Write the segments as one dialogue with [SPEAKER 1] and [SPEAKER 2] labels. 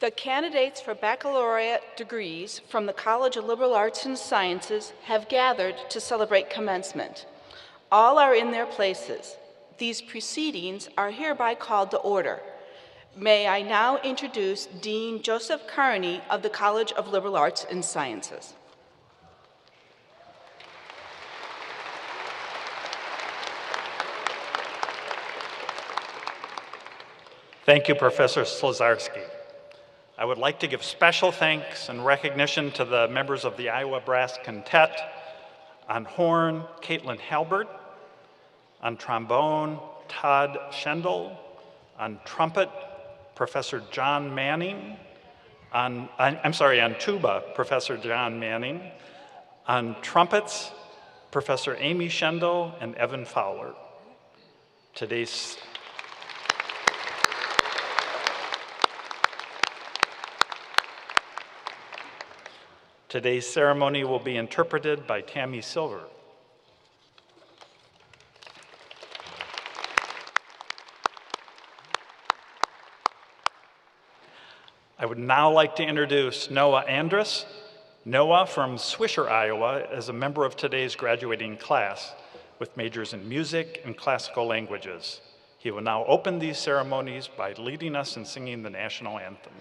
[SPEAKER 1] The candidates for baccalaureate degrees from the College of Liberal Arts and Sciences have gathered to celebrate commencement. All are in their places. These proceedings are hereby called to order. May I now introduce Dean Joseph Kearney of the College of Liberal Arts and Sciences.
[SPEAKER 2] Thank you, Professor Slazarski. I would like to give special thanks and recognition to the members of the Iowa Brass Quintet. On horn, Caitlin Halbert. On trombone, Todd Schendel. On trumpet, Professor John Manning. On tuba, Professor John Manning. On trumpets, Professor Amy Schendel and Evan Fowler. Today's ceremony will be interpreted by Tammy Silver. I would now like to introduce Noah Andrys. Noah from Swisher, Iowa, is a member of today's graduating class with majors in music and classical languages. He will now open these ceremonies by leading us in singing the National Anthem.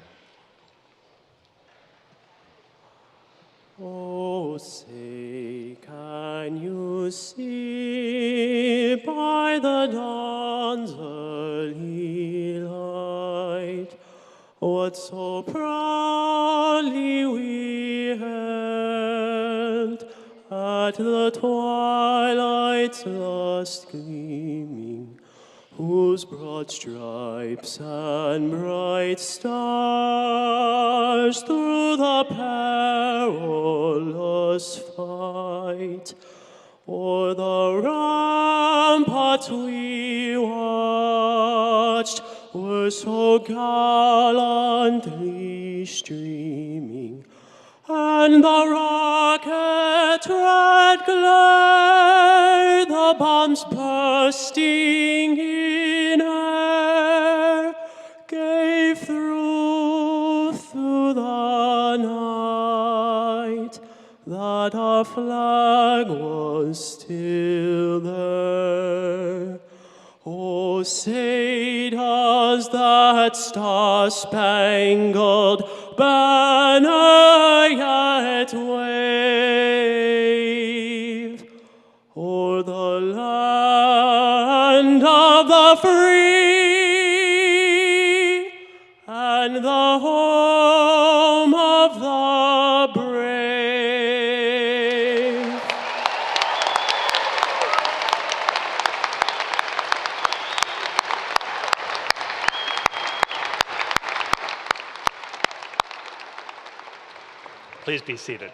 [SPEAKER 3] Oh, say, can you see by the dawn's early light what so proudly we hailed at the twilight's last gleaming, whose broad stripes and bright stars through the perilous fight o'er the ramparts we watched were so gallantly streaming, and the rocket red glare, the bombs bursting in air, gave through the night that our flag was still there. Oh, say does that star-spangled banner yet wave o'er the land of the free and the home of the brave?
[SPEAKER 2] Please be seated.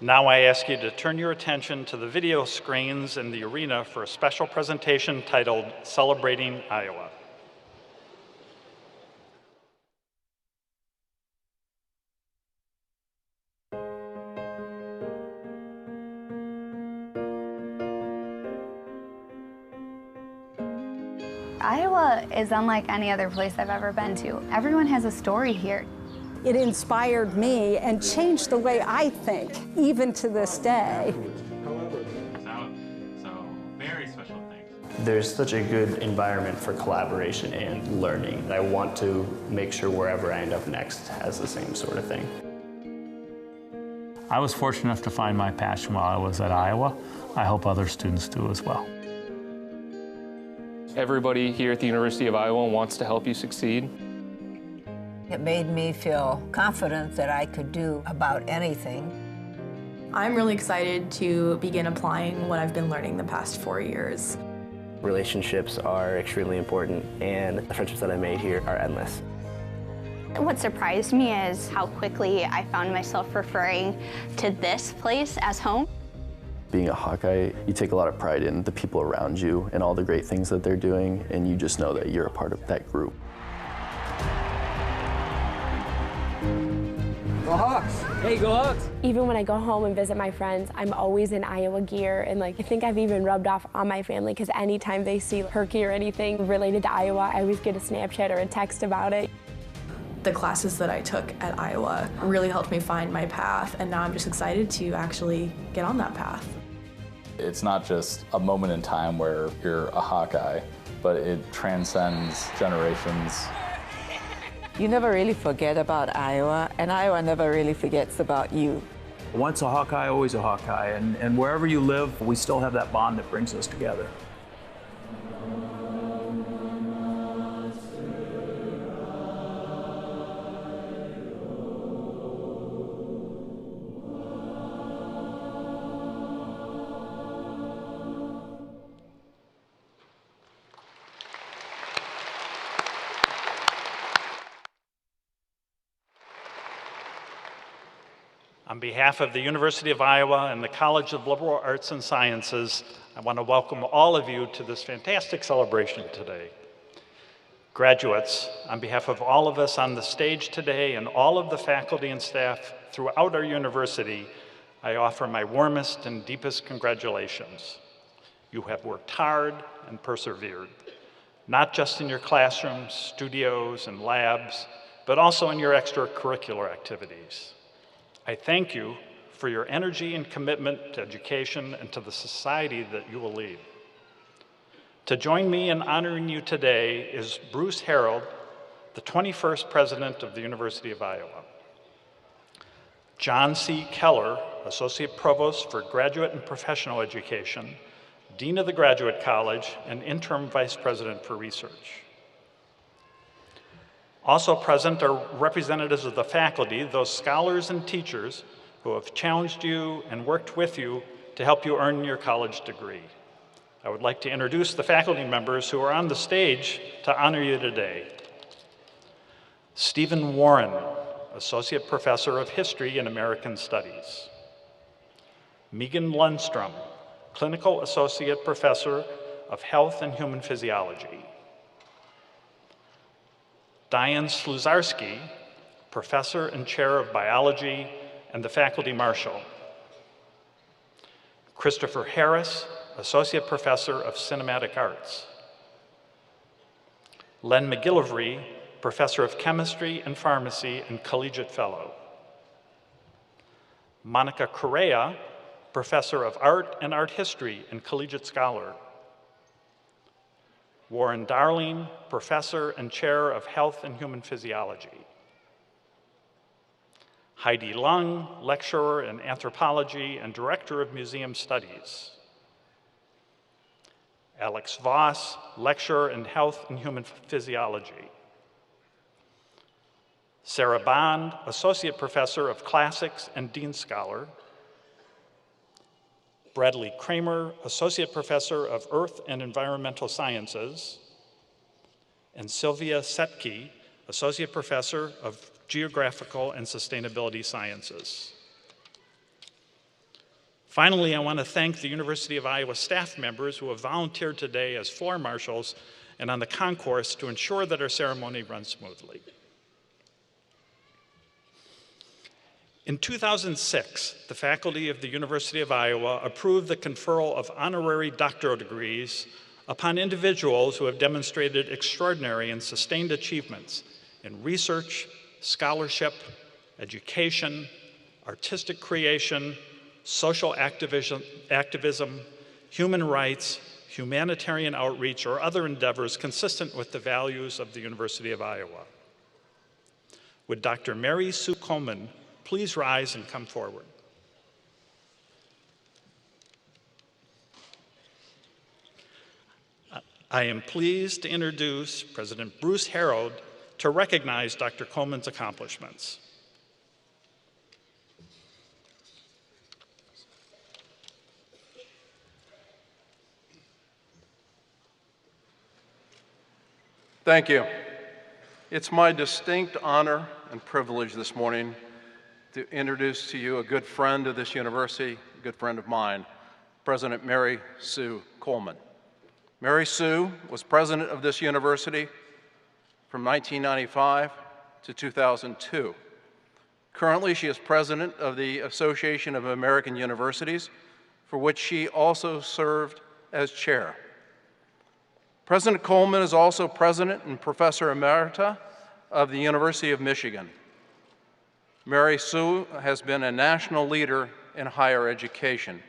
[SPEAKER 2] Now I ask you to turn your attention to the video screens in the arena for a special presentation titled Celebrating Iowa.
[SPEAKER 4] Iowa is unlike any other place I've ever been to. Everyone has a story here.
[SPEAKER 5] It inspired me and changed the way I think, even to this day.
[SPEAKER 6] So very special thanks.
[SPEAKER 7] There's such a good environment for collaboration and learning. I want to make sure wherever I end up next has the same sort of thing.
[SPEAKER 6] I was fortunate enough to find my passion while I was at Iowa. I hope other students do as well.
[SPEAKER 8] Everybody here at the University of Iowa wants to help you succeed.
[SPEAKER 9] It made me feel confident that I could do about anything.
[SPEAKER 10] I'm really excited to begin applying what I've been learning the past 4 years.
[SPEAKER 7] Relationships are extremely important, and the friendships that I made here are endless.
[SPEAKER 4] What surprised me is how quickly I found myself referring to this place as home.
[SPEAKER 11] Being a Hawkeye, you take a lot of pride in the people around you and all the great things that they're doing, and you just know that you're a part of that group.
[SPEAKER 12] Go Hawks! Hey, go Hawks!
[SPEAKER 13] Even when I go home and visit my friends, I'm always in Iowa gear, and I think I've even rubbed off on my family because anytime they see Herky or anything related to Iowa, I always get a Snapchat or a text about it.
[SPEAKER 10] The classes that I took at Iowa really helped me find my path, and now I'm just excited to actually get on that path.
[SPEAKER 14] It's not just a moment in time where you're a Hawkeye, but it transcends generations.
[SPEAKER 15] You never really forget about Iowa, and Iowa never really forgets about you.
[SPEAKER 16] Once a Hawkeye, always a Hawkeye, and wherever you live, we still have that bond that brings us together.
[SPEAKER 2] On behalf of the University of Iowa and the College of Liberal Arts and Sciences, I want to welcome all of you to this fantastic celebration today. Graduates, on behalf of all of us on the stage today and all of the faculty and staff throughout our university, I offer my warmest and deepest congratulations. You have worked hard and persevered, not just in your classrooms, studios, and labs, but also in your extracurricular activities. I thank you for your energy and commitment to education and to the society that you will lead. To join me in honoring you today is Bruce Harreld, the 21st president of the University of Iowa. John C. Keller, Associate Provost for Graduate and Professional Education, Dean of the Graduate College, and Interim Vice President for Research. Also present are representatives of the faculty, those scholars and teachers who have challenged you and worked with you to help you earn your college degree. I would like to introduce the faculty members who are on the stage to honor you today. Stephen Warren, Associate Professor of History and American Studies. Megan Lundstrom, Clinical Associate Professor of Health and Human Physiology. Diane Sluzarski, Professor and Chair of Biology and the Faculty Marshal. Christopher Harris, Associate Professor of Cinematic Arts. Len McGillivray, Professor of Chemistry and Pharmacy and Collegiate Fellow. Monica Correa, Professor of Art and Art History and Collegiate Scholar. Warren Darling, Professor and Chair of Health and Human Physiology. Heidi Lung, Lecturer in Anthropology and Director of Museum Studies. Alex Voss, Lecturer in Health and Human Physiology. Sarah Bond, Associate Professor of Classics and Dean Scholar. Bradley Kramer, Associate Professor of Earth and Environmental Sciences, and Sylvia Setke, Associate Professor of Geographical and Sustainability Sciences. Finally, I want to thank the University of Iowa staff members who have volunteered today as floor marshals and on the concourse to ensure that our ceremony runs smoothly. In 2006, the faculty of the University of Iowa approved the conferral of honorary doctoral degrees upon individuals who have demonstrated extraordinary and sustained achievements in research, scholarship, education, artistic creation, social activism, human rights, humanitarian outreach, or other endeavors consistent with the values of the University of Iowa. Would Dr. Mary Sue Coleman please rise and come forward? I am pleased to introduce President Bruce Harreld to recognize Dr. Coleman's accomplishments.
[SPEAKER 17] Thank you. It's my distinct honor and privilege this morning to introduce to you a good friend of this university, a good friend of mine, President Mary Sue Coleman. Mary Sue was president of this university from 1995 to 2002. Currently, she is president of the Association of American Universities, for which she also served as chair. President Coleman is also president and professor emerita of the University of Michigan. Mary Sue has been a national leader in higher education.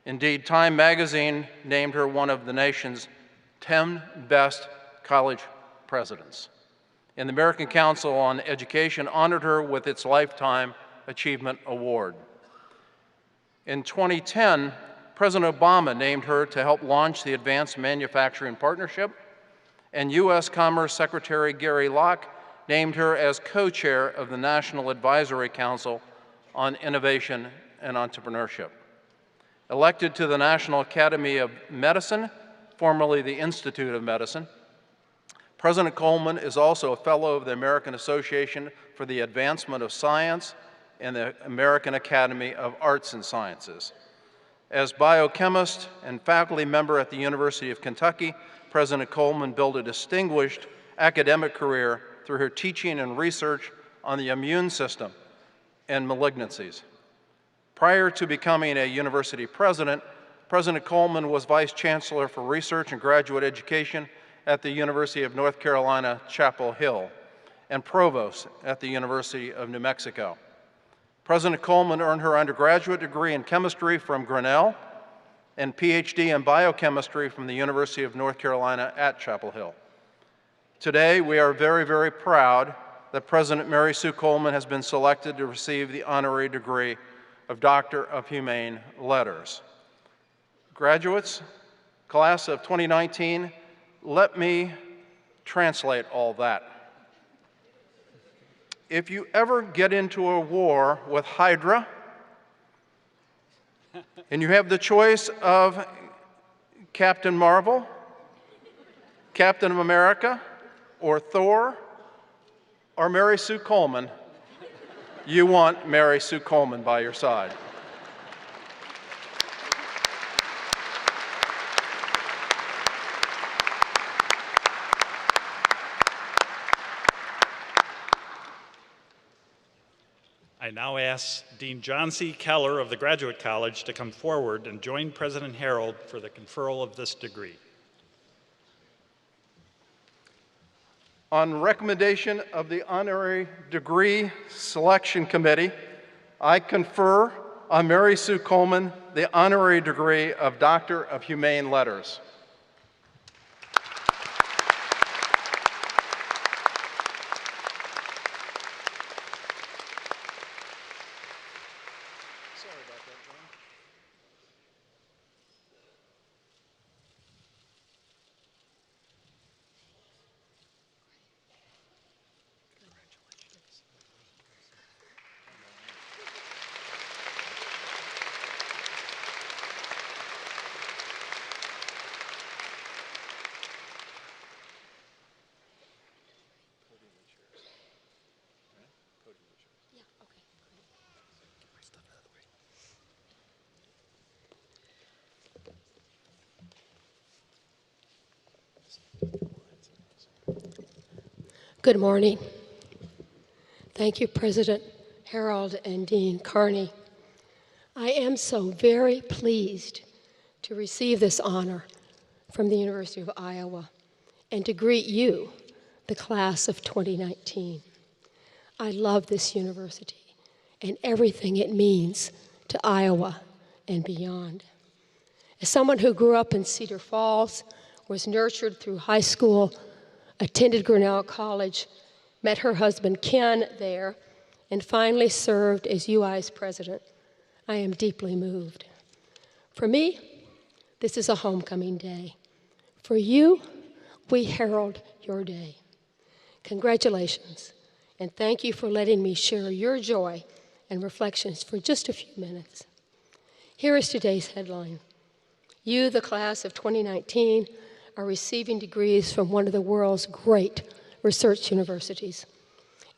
[SPEAKER 17] Indeed, Time magazine named her one of the nation's 10 best college presidents. And the American Council on Education honored her with its Lifetime Achievement Award. In 2010, President Obama named her to help launch the Advanced Manufacturing Partnership, and U.S. Commerce Secretary Gary Locke named her as co-chair of the National Advisory Council on Innovation and Entrepreneurship. Elected to the National Academy of Medicine, formerly the Institute of Medicine, President Coleman is also a fellow of the American Association for the Advancement of Science and the American Academy of Arts and Sciences. As biochemist and faculty member at the University of Kentucky, President Coleman built a distinguished academic career through her teaching and research on the immune system and malignancies. Prior to becoming a university president, President Coleman was Vice Chancellor for Research and Graduate Education at the University of North Carolina, Chapel Hill, and Provost at the University of New Mexico. President Coleman earned her undergraduate degree in chemistry from Grinnell and PhD in biochemistry from the University of North Carolina at Chapel Hill. Today, we are very, very proud that President Mary Sue Coleman has been selected to receive the honorary degree of Doctor of Humane Letters. Graduates, class of 2019, let me translate all that. If you ever get into a war with Hydra, and you have the choice of Captain Marvel, Captain of America, or Thor, or Mary Sue Coleman, you want Mary Sue Coleman by your side.
[SPEAKER 2] I now ask Dean John C. Keller of the Graduate College to come forward and join President Harreld for the conferral of this degree.
[SPEAKER 17] On recommendation of the Honorary Degree Selection Committee, I confer on Mary Sue Coleman the honorary degree of Doctor of Humane Letters.
[SPEAKER 12] Good morning. Thank you, President Harreld and Dean Kearney. I am so very pleased to receive this honor from the University of Iowa and to greet you, the class of 2019. I love this university and everything it means to Iowa and beyond. As someone who grew up in Cedar Falls, was nurtured through high school, attended Grinnell College, met her husband Ken there, and finally served as UI's president, I am deeply moved. For me, this is a homecoming day. For you, we herald your day. Congratulations, and thank you for letting me share your joy and reflections for just a few minutes. Here is today's headline. You, the class of 2019, are receiving degrees from one of the world's great research universities.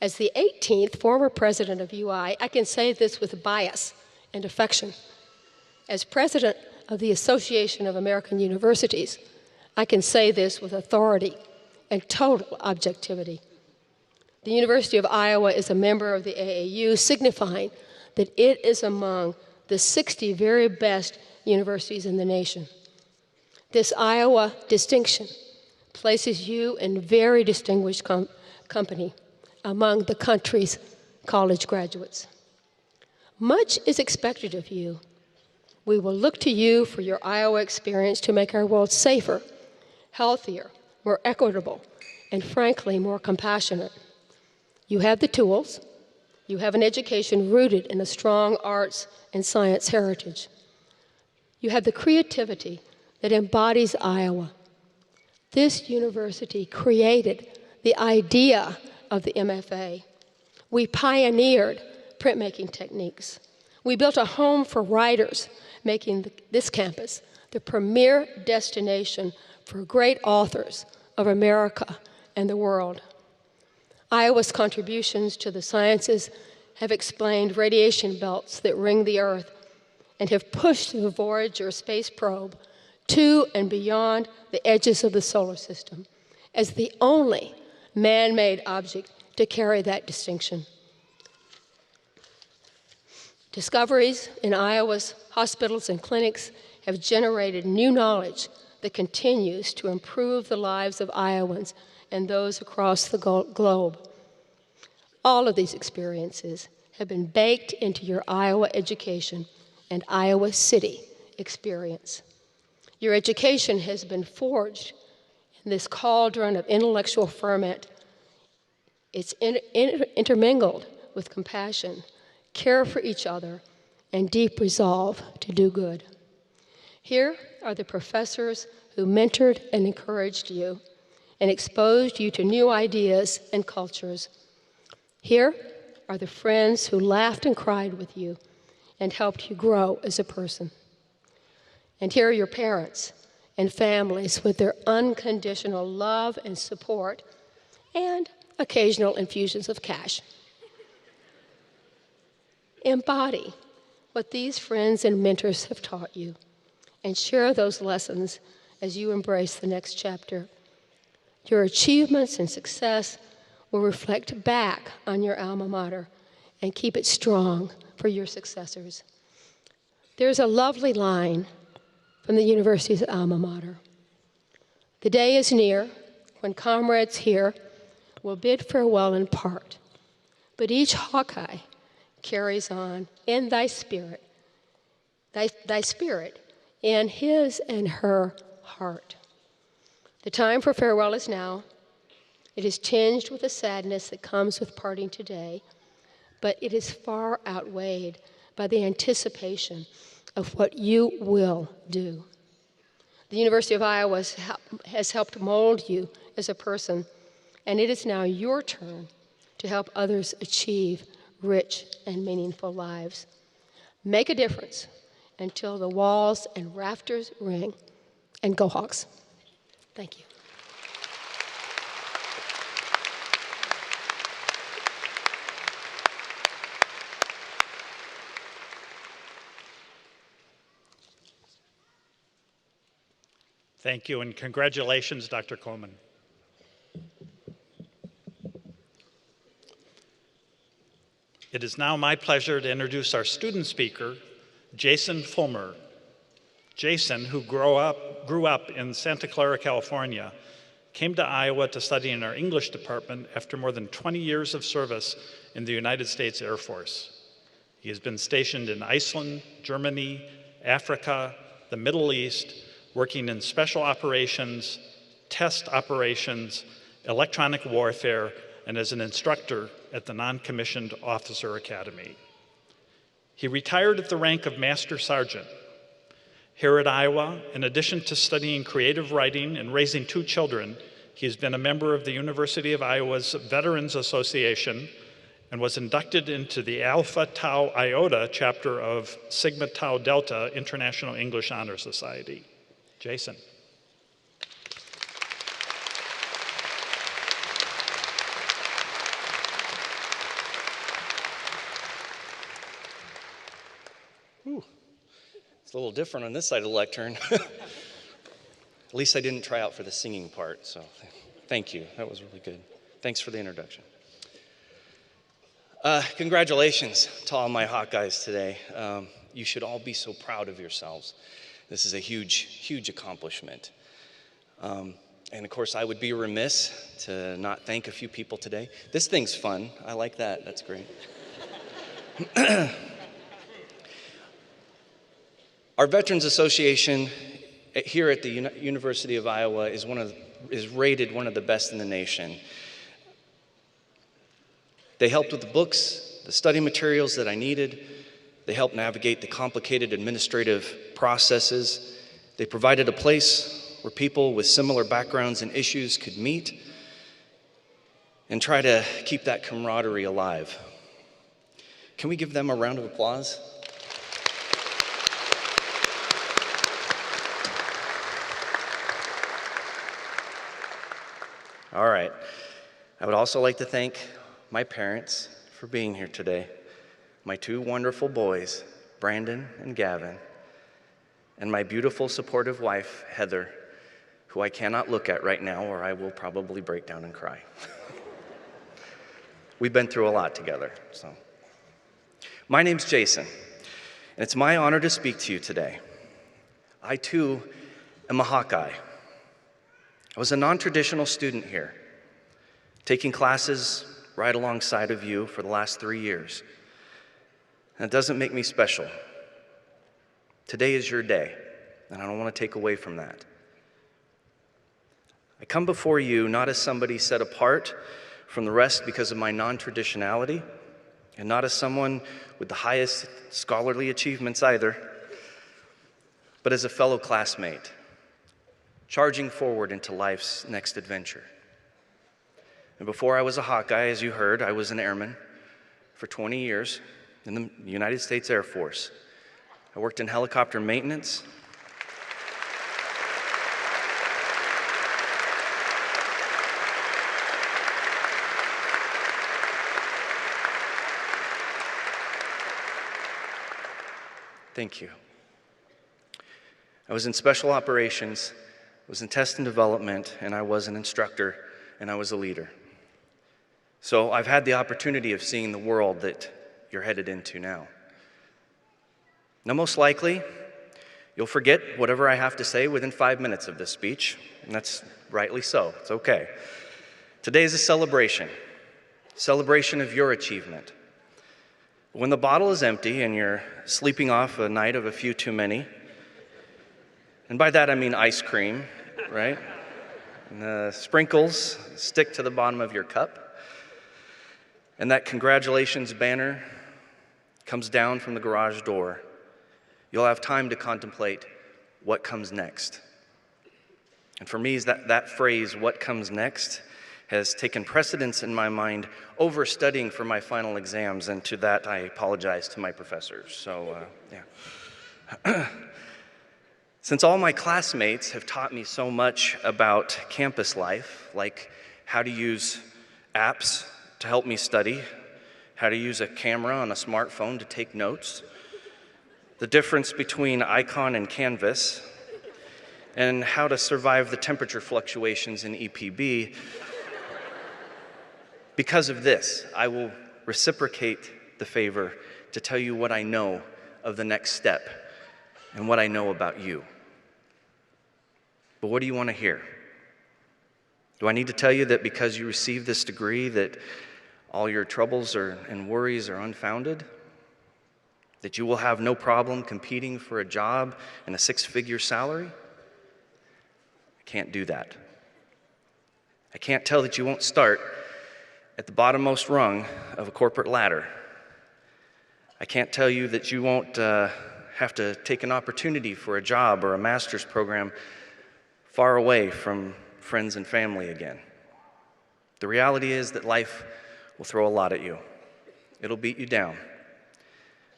[SPEAKER 12] As the 18th former president of UI, I can say this with bias and affection. As president of the Association of American Universities, I can say this with authority and total objectivity. The University of Iowa is a member of the AAU, signifying that it is among the 60 very best universities in the nation. This Iowa distinction places you in very distinguished company among the country's college graduates. Much is expected of you. We will look to you for your Iowa experience to make our world safer, healthier, more equitable, and frankly, more compassionate. You have the tools. You have an education rooted in a strong arts and science heritage. You have the creativity that embodies Iowa. This university created the idea of the MFA. We pioneered printmaking techniques. We built a home for writers, making this campus the premier destination for great authors of America and the world. Iowa's contributions to the sciences have explained radiation belts that ring the Earth and have pushed the Voyager space probe to and beyond the edges of the solar system as the only man-made object to carry that distinction. Discoveries in Iowa's hospitals and clinics have generated new knowledge that continues to improve the lives of Iowans and those across the globe. All of these experiences have been baked into your Iowa education and Iowa City experience. Your education has been forged in this cauldron of intellectual ferment. It's intermingled with compassion, care for each other, and deep resolve to do good. Here are the professors who mentored and encouraged you and exposed you to new ideas and cultures. Here are the friends who laughed and cried with you and helped you grow as a person. And here are your parents and families with their unconditional love and support and occasional infusions of cash. Embody what these friends and mentors have taught you and share those lessons as you embrace the next chapter. Your achievements and success will reflect back on your alma mater and keep it strong for your successors. There's a lovely line from the university's alma mater. The day is near when comrades here will bid farewell in part, but each Hawkeye carries on in thy spirit in his and her heart. The time for farewell is now. It is tinged with the sadness that comes with parting today, but it is far outweighed by the anticipation of what you will do. The University of Iowa has helped mold you as a person, and it is now your turn to help others achieve rich and meaningful lives. Make a difference until the walls and rafters ring, and go Hawks. Thank you.
[SPEAKER 2] Thank you, and congratulations, Dr. Coleman. It is now my pleasure to introduce our student speaker, Jason Fulmer. Jason, who grew up in Santa Clara, California, came to Iowa to study in our English department after more than 20 years of service in the United States Air Force. He has been stationed in Iceland, Germany, Africa, the Middle East, working in special operations, test operations, electronic warfare, and as an instructor at the Non-Commissioned Officer Academy. He retired at the rank of Master Sergeant. Here at Iowa, in addition to studying creative writing and raising 2 children, he has been a member of the University of Iowa's Veterans Association and was inducted into the Alpha Tau Iota chapter of Sigma Tau Delta International English Honor Society. Jason.
[SPEAKER 18] Ooh, it's a little different on this side of the lectern. At least I didn't try out for the singing part, so thank you. That was really good. Thanks for the introduction. Congratulations to all my Hawkeyes today. You should all be so proud of yourselves. This is a huge, huge accomplishment. And of course, I would be remiss to not thank a few people today. This thing's fun. I like that. That's great. Our Veterans Association here at the University of Iowa is rated one of the best in the nation. They helped with the books, the study materials that I needed. They helped navigate the complicated administrative processes. They provided a place where people with similar backgrounds and issues could meet and try to keep that camaraderie alive. Can we give them a round of applause? All right. I would also like to thank my parents for being here today, my two wonderful boys, Brandon and Gavin, and my beautiful, supportive wife, Heather, who I cannot look at right now or I will probably break down and cry. We've been through a lot together, so. My name's Jason, and it's my honor to speak to you today. I, too, am a Hawkeye. I was a non-traditional student here, taking classes right alongside of you for the last 3 years. And it doesn't make me special. Today is your day, and I don't want to take away from that. I come before you not as somebody set apart from the rest because of my non-traditionality, and not as someone with the highest scholarly achievements either, but as a fellow classmate, charging forward into life's next adventure. And before I was a Hawkeye, as you heard, I was an airman for 20 years in the United States Air Force. I worked in helicopter maintenance. Thank you. I was in special operations, I was in test and development, and I was an instructor, and I was a leader. So I've had the opportunity of seeing the world that you're headed into now. Now, most likely, you'll forget whatever I have to say within 5 minutes of this speech, and that's rightly so. It's okay. Today is a celebration of your achievement. When the bottle is empty and you're sleeping off a night of a few too many, and by that I mean ice cream, right? And the sprinkles stick to the bottom of your cup, and that congratulations banner comes down from the garage door, you'll have time to contemplate what comes next. And for me, that phrase, what comes next, has taken precedence in my mind over studying for my final exams, and to that I apologize to my professors. So, yeah. Since all my classmates have taught me so much about campus life, like how to use apps to help me study, how to use a camera on a smartphone to take notes, the difference between icon and canvas, and how to survive the temperature fluctuations in EPB, because of this, I will reciprocate the favor to tell you what I know of the next step and what I know about you. But what do you want to hear? Do I need to tell you that because you received this degree that all your troubles and worries are unfounded? That you will have no problem competing for a job and a 6-figure salary? I can't do that. I can't tell that you won't start at the bottommost rung of a corporate ladder. I can't tell you that you won't have to take an opportunity for a job or a master's program far away from friends and family again. The reality is that life will throw a lot at you. It'll beat you down.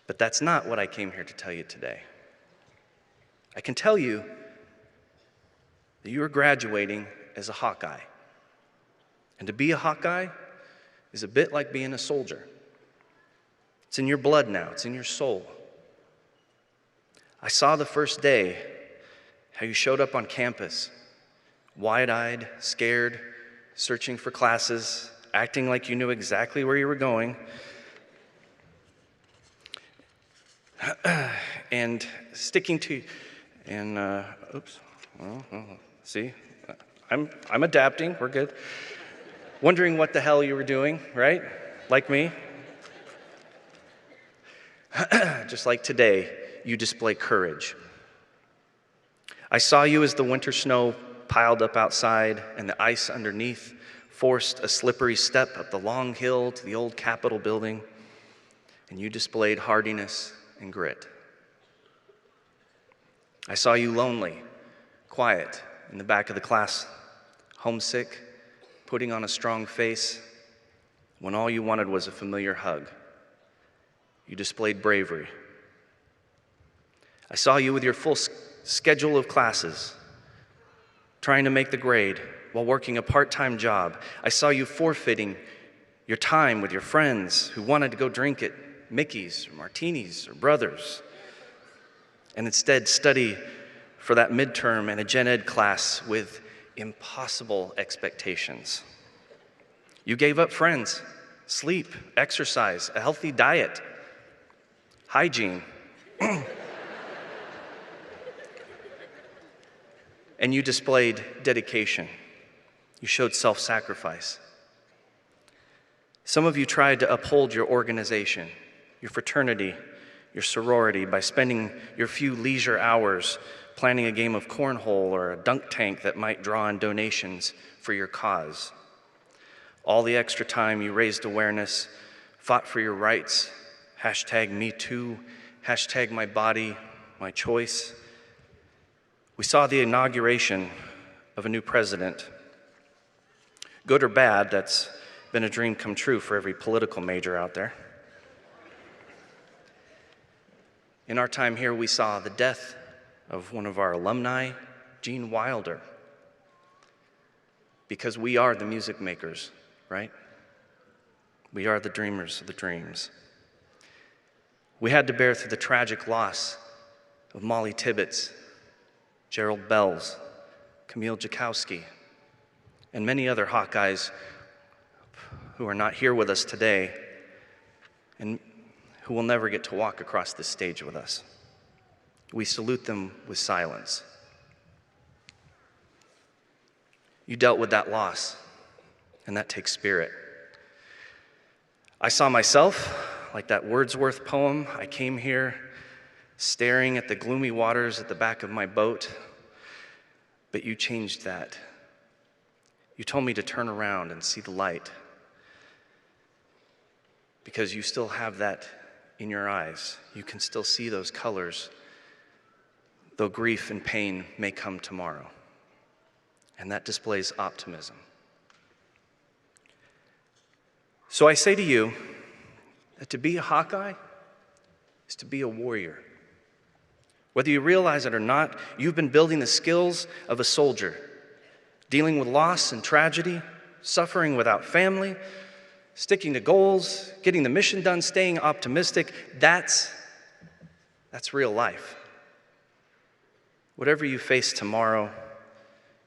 [SPEAKER 18] But that's not what I came here to tell you today. I can tell you that you are graduating as a Hawkeye. And to be a Hawkeye is a bit like being a soldier. It's in your blood now, it's in your soul. I saw the first day how you showed up on campus, wide-eyed, scared, searching for classes, acting like you knew exactly where you were going, and sticking to, and oops, well, see, I'm adapting, we're good. Wondering what the hell you were doing, right? Like me. Just like today, you display courage. I saw you as the winter snow piled up outside and the ice underneath forced a slippery step up the long hill to the old Capitol building, and you displayed hardiness and grit. I saw you lonely, quiet in the back of the class, homesick, putting on a strong face when all you wanted was a familiar hug. You displayed bravery. I saw you with your full schedule of classes, trying to make the grade while working a part-time job. I saw you forfeiting your time with your friends who wanted to go drink at Mickey's or Martini's or Brothers, and instead study for that midterm and a gen ed class with impossible expectations. You gave up friends, sleep, exercise, a healthy diet, hygiene, and you displayed dedication. You showed self-sacrifice. Some of you tried to uphold your organization, your fraternity, your sorority by spending your few leisure hours planning a game of cornhole or a dunk tank that might draw in donations for your cause. All the extra time you raised awareness, fought for your rights, #MeToo, #MyBody, My Choice. We saw the inauguration of a new president. Good or bad, that's been a dream come true for every political major out there. In our time here, we saw the death of one of our alumni, Gene Wilder, because we are the music makers, right? We are the dreamers of the dreams. We had to bear through the tragic loss of Molly Tibbetts, Gerald Bells, Camille Jakowski, and many other Hawkeyes who are not here with us today and who will never get to walk across this stage with us. We salute them with silence. You dealt with that loss, and that takes spirit. I saw myself, like that Wordsworth poem, I came here staring at the gloomy waters at the back of my boat, but you changed that. You told me to turn around and see the light, because you still have that in your eyes. You can still see those colors, though grief and pain may come tomorrow. And that displays optimism. So I say to you that to be a Hawkeye is to be a warrior. Whether you realize it or not, you've been building the skills of a soldier, dealing with loss and tragedy, suffering without family, sticking to goals, getting the mission done, staying optimistic. That's real life. Whatever you face tomorrow,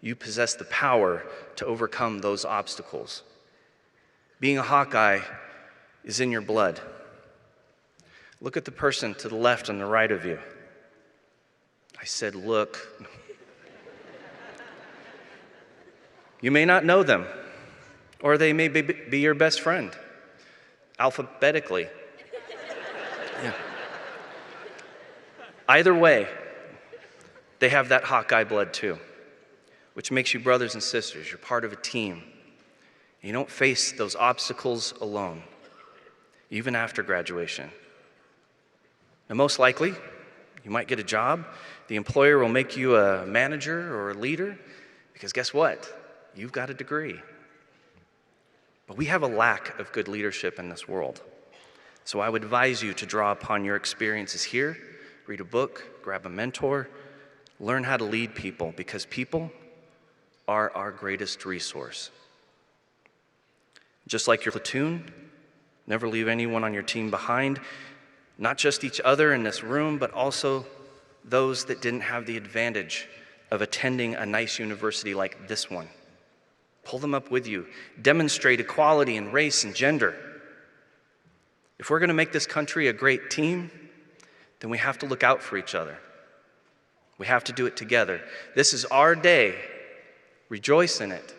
[SPEAKER 18] you possess the power to overcome those obstacles. Being a Hawkeye is in your blood. Look at the person to the left and the right of you. I said, look. You may not know them, or they may be your best friend, alphabetically. Yeah. Either way, they have that Hawkeye blood too, which makes you brothers and sisters. You're part of a team. You don't face those obstacles alone, even after graduation. Now, most likely, you might get a job. The employer will make you a manager or a leader, because guess what? You've got a degree. But we have a lack of good leadership in this world. So I would advise you to draw upon your experiences here, read a book, grab a mentor, learn how to lead people, because people are our greatest resource. Just like your platoon, never leave anyone on your team behind, not just each other in this room, but also those that didn't have the advantage of attending a nice university like this one. Pull them up with you. Demonstrate equality in race and gender. If we're going to make this country a great team, then we have to look out for each other. We have to do it together. This is our day. Rejoice in it.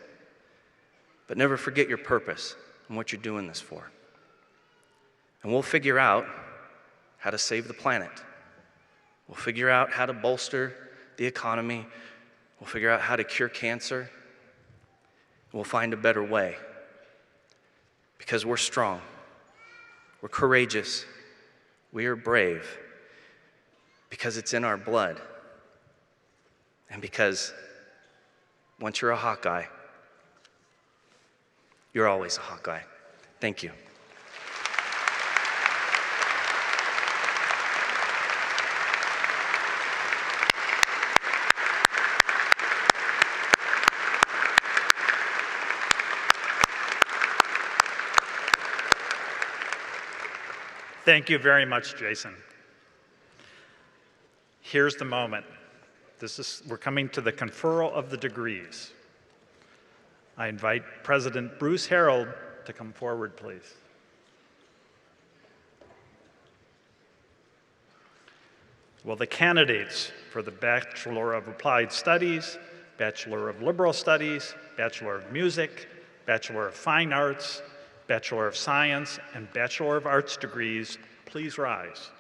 [SPEAKER 18] But never forget your purpose and what you're doing this for. And we'll figure out how to save the planet. We'll figure out how to bolster the economy. We'll figure out how to cure cancer. We'll find a better way. Because we're strong. We're courageous. We are brave. Because it's in our blood. And because once you're a Hawkeye, you're always a Hawkeye. Thank you.
[SPEAKER 2] Thank you very much, Jason. Here's the moment. We're coming to the conferral of the degrees. I invite President Bruce Harreld to come forward, please. Will the candidates for the Bachelor of Applied Studies, Bachelor of Liberal Studies, Bachelor of Music, Bachelor of Fine Arts, Bachelor of Science, and Bachelor of Arts degrees please rise?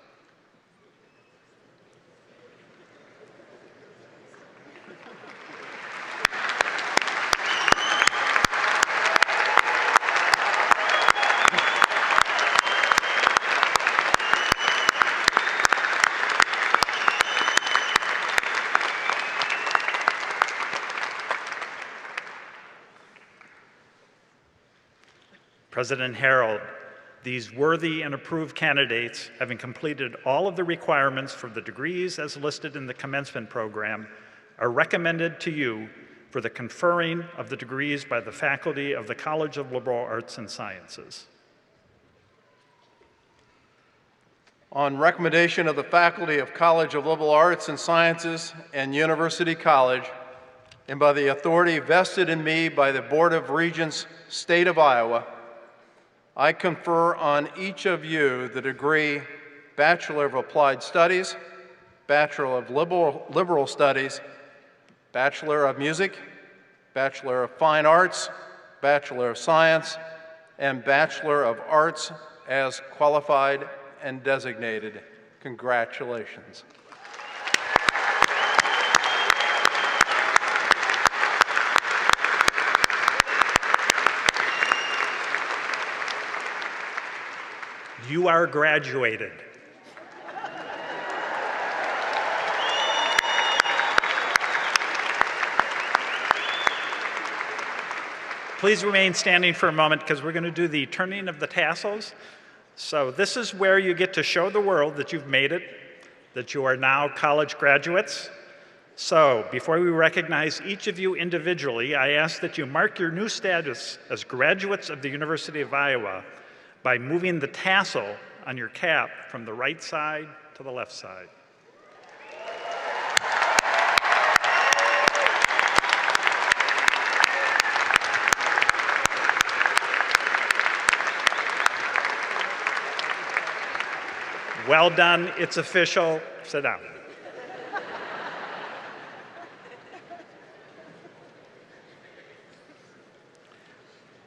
[SPEAKER 2] President Harreld, these worthy and approved candidates, having completed all of the requirements for the degrees as listed in the commencement program, are recommended to you for the conferring of the degrees by the faculty of the College of Liberal Arts and Sciences.
[SPEAKER 17] On recommendation of the faculty of College of Liberal Arts and Sciences and University College, and by the authority vested in me by the Board of Regents, State of Iowa, I confer on each of you the degree Bachelor of Applied Studies, Bachelor of Liberal Studies, Bachelor of Music, Bachelor of Fine Arts, Bachelor of Science, and Bachelor of Arts as qualified and designated. Congratulations.
[SPEAKER 2] You are graduated. Please remain standing for a moment because we're going to do the turning of the tassels. So this is where you get to show the world that you've made it, that you are now college graduates. So before we recognize each of you individually, I ask that you mark your new status as graduates of the University of Iowa by moving the tassel on your cap from the right side to the left side. Well done, it's official. Sit down.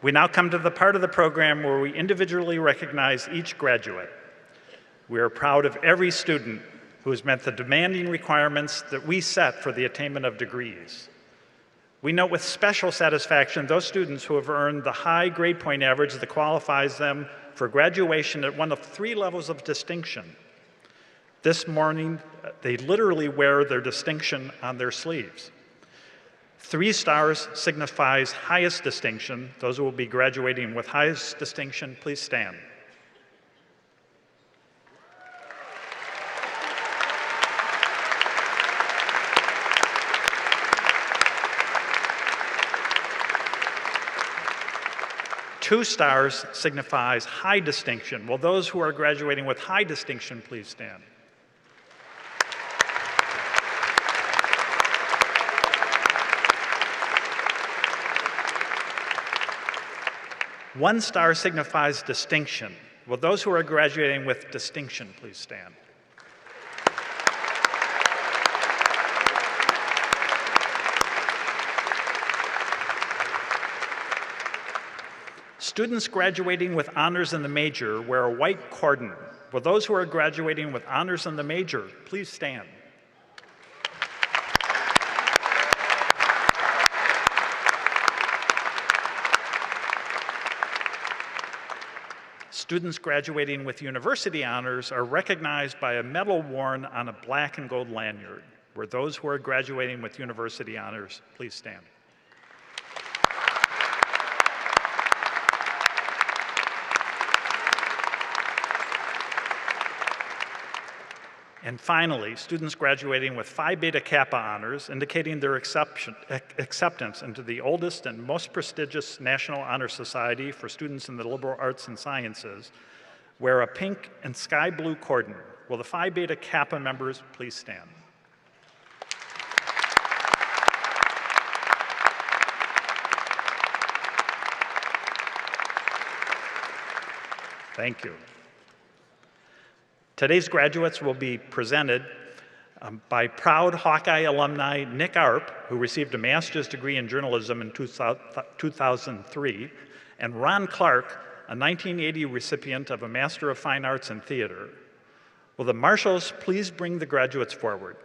[SPEAKER 2] We now come to the part of the program where we individually recognize each graduate. We are proud of every student who has met the demanding requirements that we set for the attainment of degrees. We note with special satisfaction those students who have earned the high grade point average that qualifies them for graduation at one of 3 levels of distinction. This morning, they literally wear their distinction on their sleeves. 3 stars signifies highest distinction. Those who will be graduating with highest distinction, please stand. Two stars signifies high distinction. Will those who are graduating with high distinction please stand? One star signifies distinction. Will those who are graduating with distinction please stand? Students graduating with honors in the major wear a white cordon. Will those who are graduating with honors in the major please stand? Students graduating with university honors are recognized by a medal worn on a black and gold lanyard. Will those who are graduating with university honors please stand? And finally, students graduating with Phi Beta Kappa honors, indicating their acceptance into the oldest and most prestigious National Honor Society for students in the liberal arts and sciences, wear a pink and sky blue cordon. Will the Phi Beta Kappa members please stand? Thank you. Today's graduates will be presented by proud Hawkeye alumni Nick Arp, who received a master's degree in journalism in 2003, and Ron Clark, a 1980 recipient of a Master of Fine Arts in Theater. Will the marshals please bring the graduates forward?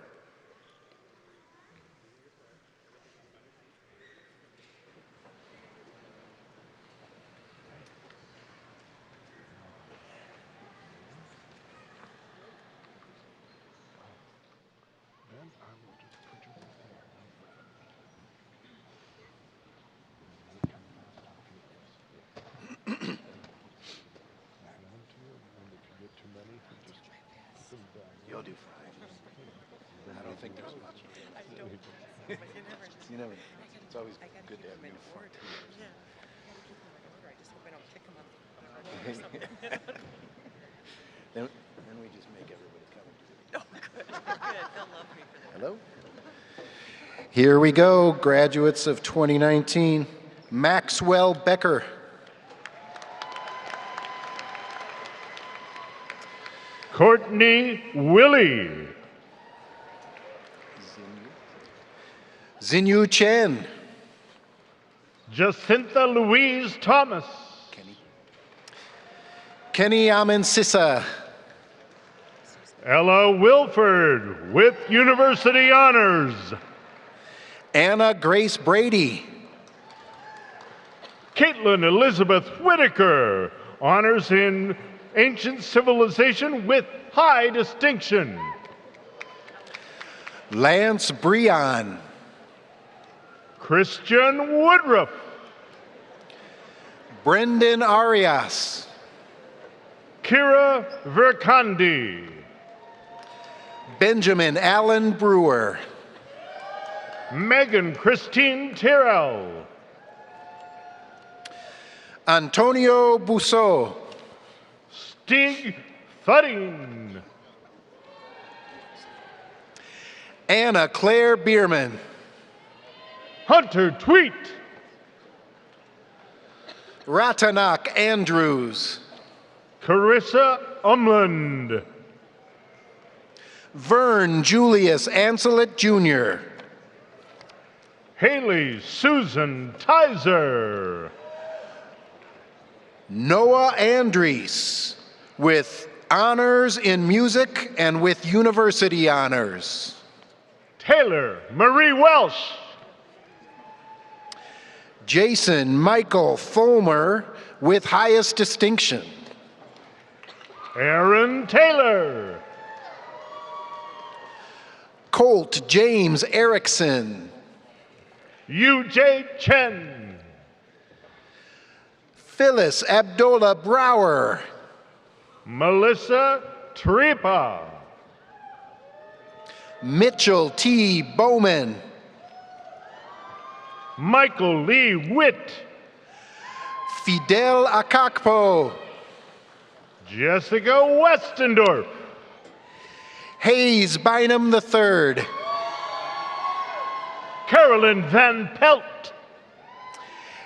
[SPEAKER 19] You'll do fine. I don't think there's much. You never know. It's always good to have uniform teams.
[SPEAKER 20] I just hope I don't kick them up.
[SPEAKER 19] Then we just make everybody come.
[SPEAKER 20] Oh, good. Good. They'll love me for that.
[SPEAKER 19] Hello? Here we go, graduates of 2019. Maxwell Becker.
[SPEAKER 3] Courtney Willie.
[SPEAKER 19] Xinyu Chen.
[SPEAKER 3] Jacinta Louise Thomas.
[SPEAKER 19] Kenny Amensissa.
[SPEAKER 3] Ella Wilford with University Honors.
[SPEAKER 19] Anna Grace Brady.
[SPEAKER 3] Caitlin Elizabeth Whitaker, honors in Ancient Civilization with high distinction.
[SPEAKER 19] Lance Breon.
[SPEAKER 3] Christian Woodruff.
[SPEAKER 19] Brendan Arias.
[SPEAKER 3] Kira Verkandi.
[SPEAKER 19] Benjamin Allen Brewer.
[SPEAKER 3] Megan Christine Tyrrell.
[SPEAKER 19] Antonio Busso.
[SPEAKER 3] Stig Thudding.
[SPEAKER 19] Anna Claire Bierman.
[SPEAKER 3] Hunter Tweet.
[SPEAKER 19] Ratanak Andrews.
[SPEAKER 3] Carissa Umland.
[SPEAKER 19] Vern Julius Anselet Jr.
[SPEAKER 3] Haley Susan Tizer.
[SPEAKER 19] Noah Andrys with honors in music and with university honors.
[SPEAKER 3] Taylor Marie Welsh.
[SPEAKER 19] Jason Michael Fulmer with highest distinction.
[SPEAKER 3] Aaron Taylor.
[SPEAKER 19] Colt James Erickson.
[SPEAKER 3] UJ Chen.
[SPEAKER 19] Phyllis Abdullah Brower.
[SPEAKER 3] Melissa Tripa.
[SPEAKER 19] Mitchell T. Bowman.
[SPEAKER 3] Michael Lee Witt.
[SPEAKER 19] Fidel Akakpo.
[SPEAKER 3] Jessica Westendorf.
[SPEAKER 19] Hayes Bynum III.
[SPEAKER 3] Carolyn Van Pelt.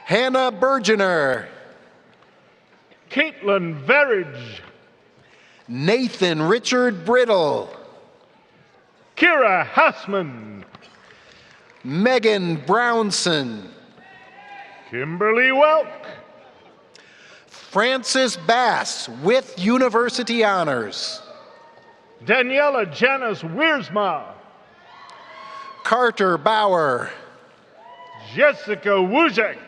[SPEAKER 19] Hannah Bergener.
[SPEAKER 3] Caitlin Verridge.
[SPEAKER 19] Nathan Richard Brittle.
[SPEAKER 3] Kira Hassman.
[SPEAKER 19] Megan Brownson.
[SPEAKER 3] Kimberly Welk.
[SPEAKER 19] Francis Bass with University Honors.
[SPEAKER 3] Daniela Janice Wiersma.
[SPEAKER 19] Carter Bauer.
[SPEAKER 3] Jessica Wujek.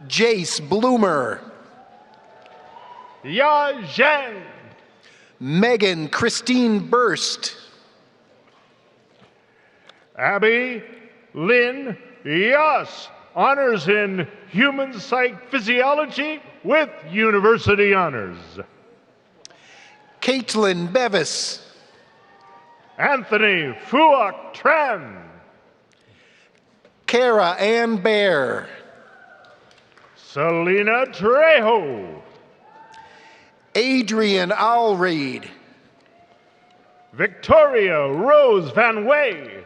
[SPEAKER 19] Jace Bloomer.
[SPEAKER 3] Ya Zhang.
[SPEAKER 19] Megan Christine Burst.
[SPEAKER 3] Abby Lynn Yas, honors in human psych physiology with university honors.
[SPEAKER 19] Caitlin Bevis.
[SPEAKER 3] Anthony Fuok Tran.
[SPEAKER 19] Kara Ann Bear.
[SPEAKER 3] Selena Trejo.
[SPEAKER 19] Adrian Allreed.
[SPEAKER 3] Victoria Rose Van Way.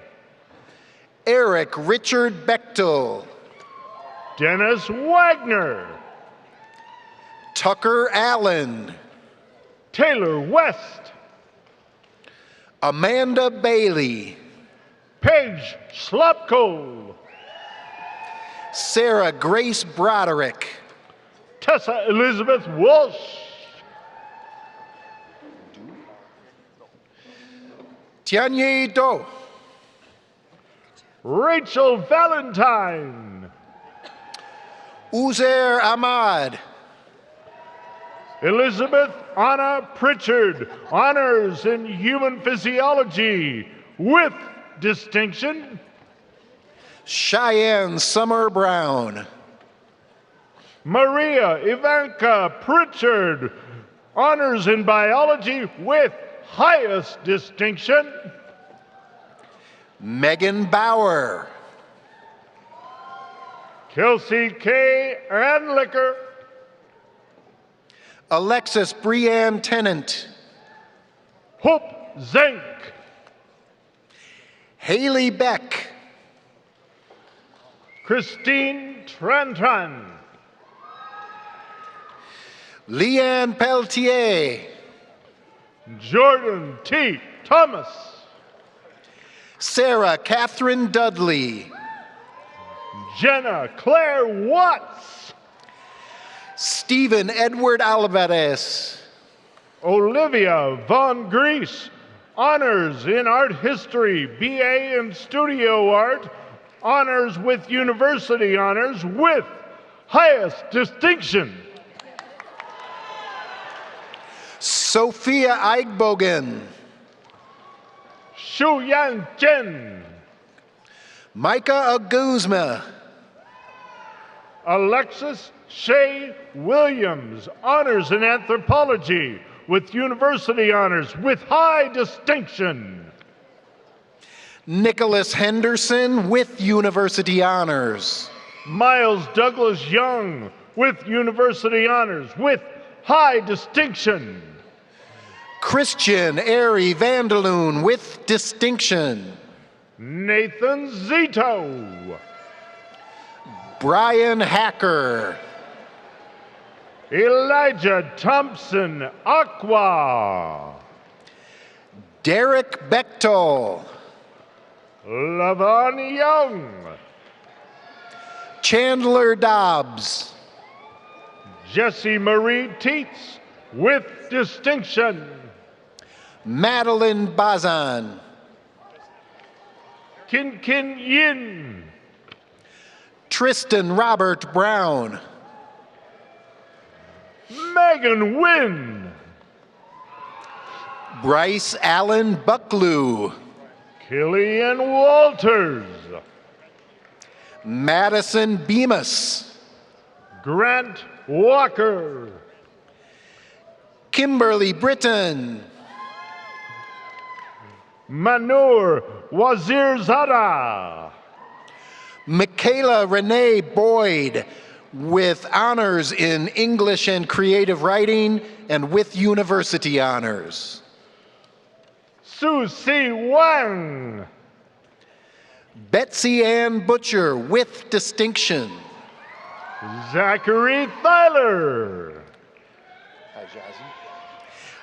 [SPEAKER 19] Eric Richard Bechtel.
[SPEAKER 3] Dennis Wagner.
[SPEAKER 19] Tucker Allen.
[SPEAKER 3] Taylor West.
[SPEAKER 19] Amanda Bailey.
[SPEAKER 3] Paige Slopko.
[SPEAKER 19] Sarah Grace Broderick.
[SPEAKER 3] Tessa Elizabeth Walsh.
[SPEAKER 19] Tianye Do.
[SPEAKER 3] Rachel Valentine.
[SPEAKER 19] Uzair Ahmad.
[SPEAKER 3] Elizabeth Anna Pritchard, honors in human physiology with distinction.
[SPEAKER 19] Cheyenne Summer Brown.
[SPEAKER 3] Maria Ivanka Pritchard, honors in biology with highest distinction.
[SPEAKER 19] Megan Bauer.
[SPEAKER 3] Kelsey K. Anlicker.
[SPEAKER 19] Alexis Brianne Tennant.
[SPEAKER 3] Hope Zink.
[SPEAKER 19] Haley Beck.
[SPEAKER 3] Christine Trantran.
[SPEAKER 19] Leanne Pelletier.
[SPEAKER 3] Jordan T. Thomas.
[SPEAKER 19] Sarah Catherine Dudley.
[SPEAKER 3] Jenna Claire Watts.
[SPEAKER 19] Stephen Edward Alvarez.
[SPEAKER 3] Olivia Von Grease, honors in art history, BA in studio art, honors with university honors with highest distinction.
[SPEAKER 19] Sophia Eigbogen.
[SPEAKER 3] Shu Yan Chen.
[SPEAKER 19] Micah Aguzma.
[SPEAKER 3] Alexis Shea Williams, honors in anthropology with university honors with high distinction.
[SPEAKER 19] Nicholas Henderson with university honors.
[SPEAKER 3] Miles Douglas Young with university honors with high distinction.
[SPEAKER 19] Christian Ari Vanderloon with distinction.
[SPEAKER 3] Nathan Zito.
[SPEAKER 19] Brian Hacker.
[SPEAKER 3] Elijah Thompson Aqua.
[SPEAKER 19] Derek Bechtel.
[SPEAKER 3] Lavon Young.
[SPEAKER 19] Chandler Dobbs.
[SPEAKER 3] Jessie Marie Teets with distinction.
[SPEAKER 19] Madeline Bazan.
[SPEAKER 3] Kin Kin Yin.
[SPEAKER 19] Tristan Robert Brown.
[SPEAKER 3] Megan Wynn.
[SPEAKER 19] Bryce Allen Bucklew.
[SPEAKER 3] Killian Walters.
[SPEAKER 19] Madison Bemis.
[SPEAKER 3] Grant Walker.
[SPEAKER 19] Kimberly Britton.
[SPEAKER 3] Manur Wazirzada.
[SPEAKER 19] Michaela Renee Boyd with honors in English and creative writing and with university honors.
[SPEAKER 3] Su Si Wang.
[SPEAKER 19] Betsy Ann Butcher with distinction.
[SPEAKER 3] Zachary Thyler.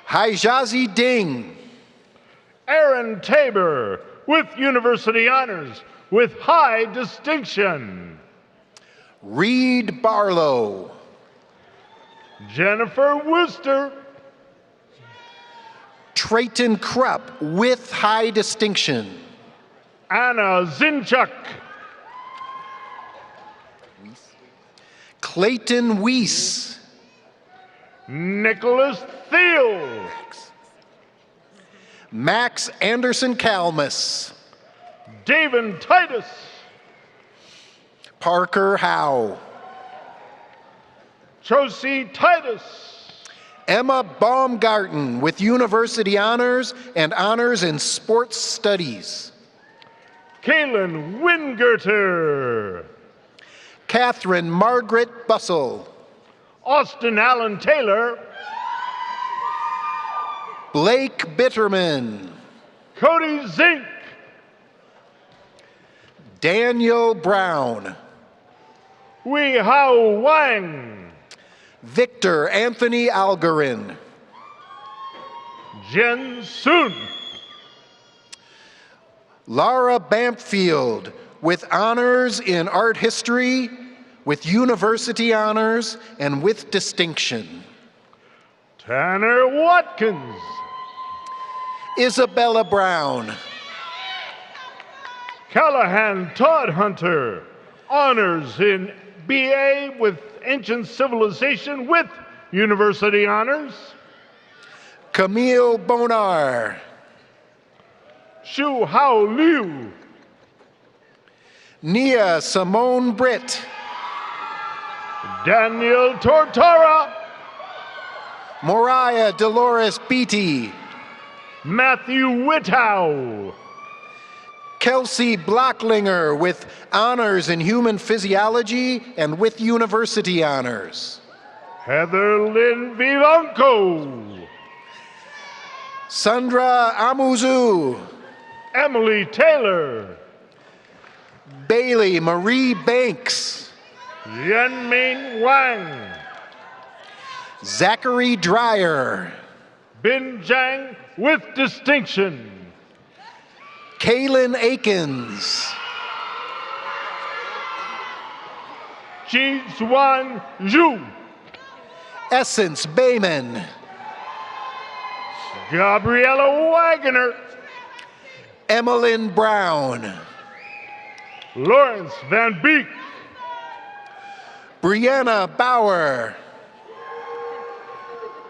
[SPEAKER 19] Hijazi Ding.
[SPEAKER 3] Aaron Tabor with university honors with high distinction.
[SPEAKER 19] Reed Barlow.
[SPEAKER 3] Jennifer Wooster.
[SPEAKER 21] Trayton Krupp with high distinction.
[SPEAKER 3] Anna Zinchuk.
[SPEAKER 21] Clayton Weiss.
[SPEAKER 3] Nicholas Thiel.
[SPEAKER 21] Max Anderson Kalmus.
[SPEAKER 3] David Titus.
[SPEAKER 21] Parker Howe.
[SPEAKER 3] Josie Titus.
[SPEAKER 21] Emma Baumgarten with university honors and honors in sports studies.
[SPEAKER 3] Kaylin Wingerter.
[SPEAKER 21] Catherine Margaret Bussell.
[SPEAKER 3] Austin Allen Taylor.
[SPEAKER 21] Blake Bitterman.
[SPEAKER 3] Cody Zink.
[SPEAKER 21] Daniel Brown.
[SPEAKER 3] Wei Hao Wang.
[SPEAKER 21] Victor Anthony Algarin.
[SPEAKER 3] Jen Soon.
[SPEAKER 21] Laura Bampfield with honors in art history, with university honors, and with distinction.
[SPEAKER 3] Tanner Watkins.
[SPEAKER 21] Isabella Brown.
[SPEAKER 3] Callahan Todd Hunter. Honors in BA with Ancient Civilization with university honors.
[SPEAKER 21] Camille Bonar.
[SPEAKER 3] Shu Hao Liu.
[SPEAKER 21] Nia Simone Britt.
[SPEAKER 3] Daniel Tortora.
[SPEAKER 21] Moriah Dolores Beatty.
[SPEAKER 3] Matthew Whittow.
[SPEAKER 21] Kelsey Blocklinger with honors in human physiology and with university honors.
[SPEAKER 3] Heather Lynn Vivanco.
[SPEAKER 21] Sandra Amuzu.
[SPEAKER 3] Emily Taylor.
[SPEAKER 21] Bailey Marie Banks.
[SPEAKER 3] Yanming Wang.
[SPEAKER 21] Zachary Dreyer.
[SPEAKER 3] Bin Jiang with distinction.
[SPEAKER 21] Kaylin Akins.
[SPEAKER 3] Ji Xuan Zhu.
[SPEAKER 21] Essence Bayman.
[SPEAKER 3] Gabriella Wagner.
[SPEAKER 21] Emmeline Brown.
[SPEAKER 3] Lawrence Van Beek.
[SPEAKER 21] Brianna Bauer.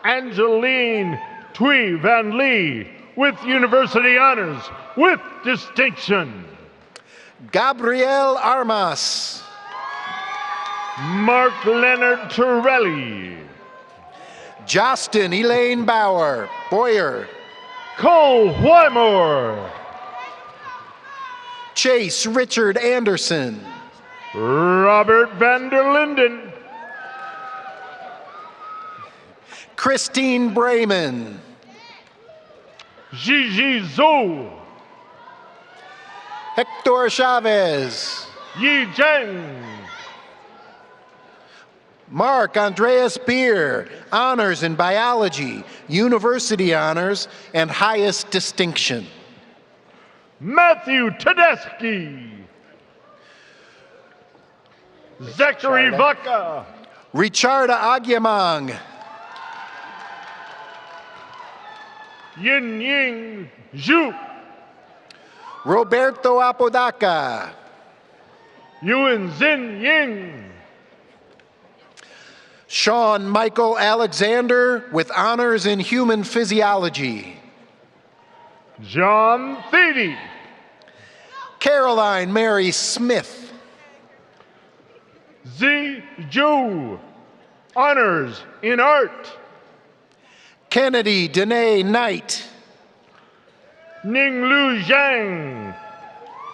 [SPEAKER 3] Angeline Thuy Van Lee with university honors with distinction.
[SPEAKER 21] Gabrielle Armas.
[SPEAKER 3] Mark Leonard Torelli.
[SPEAKER 21] Justin Elaine Boyer.
[SPEAKER 3] Cole Wymore.
[SPEAKER 21] Chase Richard Anderson.
[SPEAKER 3] Robert Van der Linden.
[SPEAKER 21] Christine Brayman.
[SPEAKER 3] Gigi Zhou.
[SPEAKER 21] Hector Chavez.
[SPEAKER 3] Yi Zheng.
[SPEAKER 21] Mark Andreas Beer, honors in biology, university honors, and highest distinction.
[SPEAKER 3] Matthew Tedeschi. Zachary Vaca.
[SPEAKER 21] Richarda Agyamang.
[SPEAKER 3] Yin Ying Zhu.
[SPEAKER 21] Roberto Apodaca.
[SPEAKER 3] Yuan Zin Ying.
[SPEAKER 21] Sean Michael Alexander with honors in human physiology.
[SPEAKER 3] John Thede.
[SPEAKER 21] Caroline Mary Smith.
[SPEAKER 3] Zi Zhu. Honors in art.
[SPEAKER 21] Kennedy Danae Knight.
[SPEAKER 3] Ning Lu Zhang.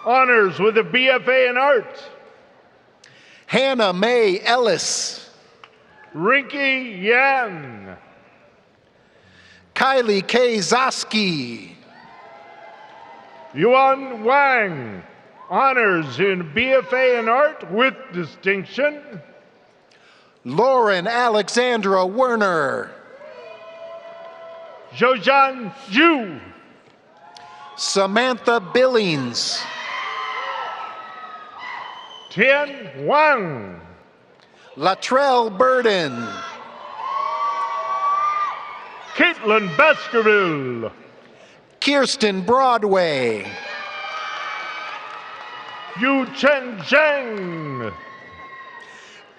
[SPEAKER 3] Honors with a BFA in art.
[SPEAKER 21] Hannah Mae Ellis.
[SPEAKER 3] Rinky Yan.
[SPEAKER 21] Kylie K. Zoski.
[SPEAKER 3] Yuan Wang. Honors in BFA in art with distinction.
[SPEAKER 21] Lauren Alexandra Werner.
[SPEAKER 3] Zhoujian Zhu.
[SPEAKER 21] Samantha Billings.
[SPEAKER 3] Tian Wang.
[SPEAKER 21] Latrell Burden.
[SPEAKER 3] Caitlin Baskerville.
[SPEAKER 21] Kirsten Broadway.
[SPEAKER 3] Yu Chen Zhang.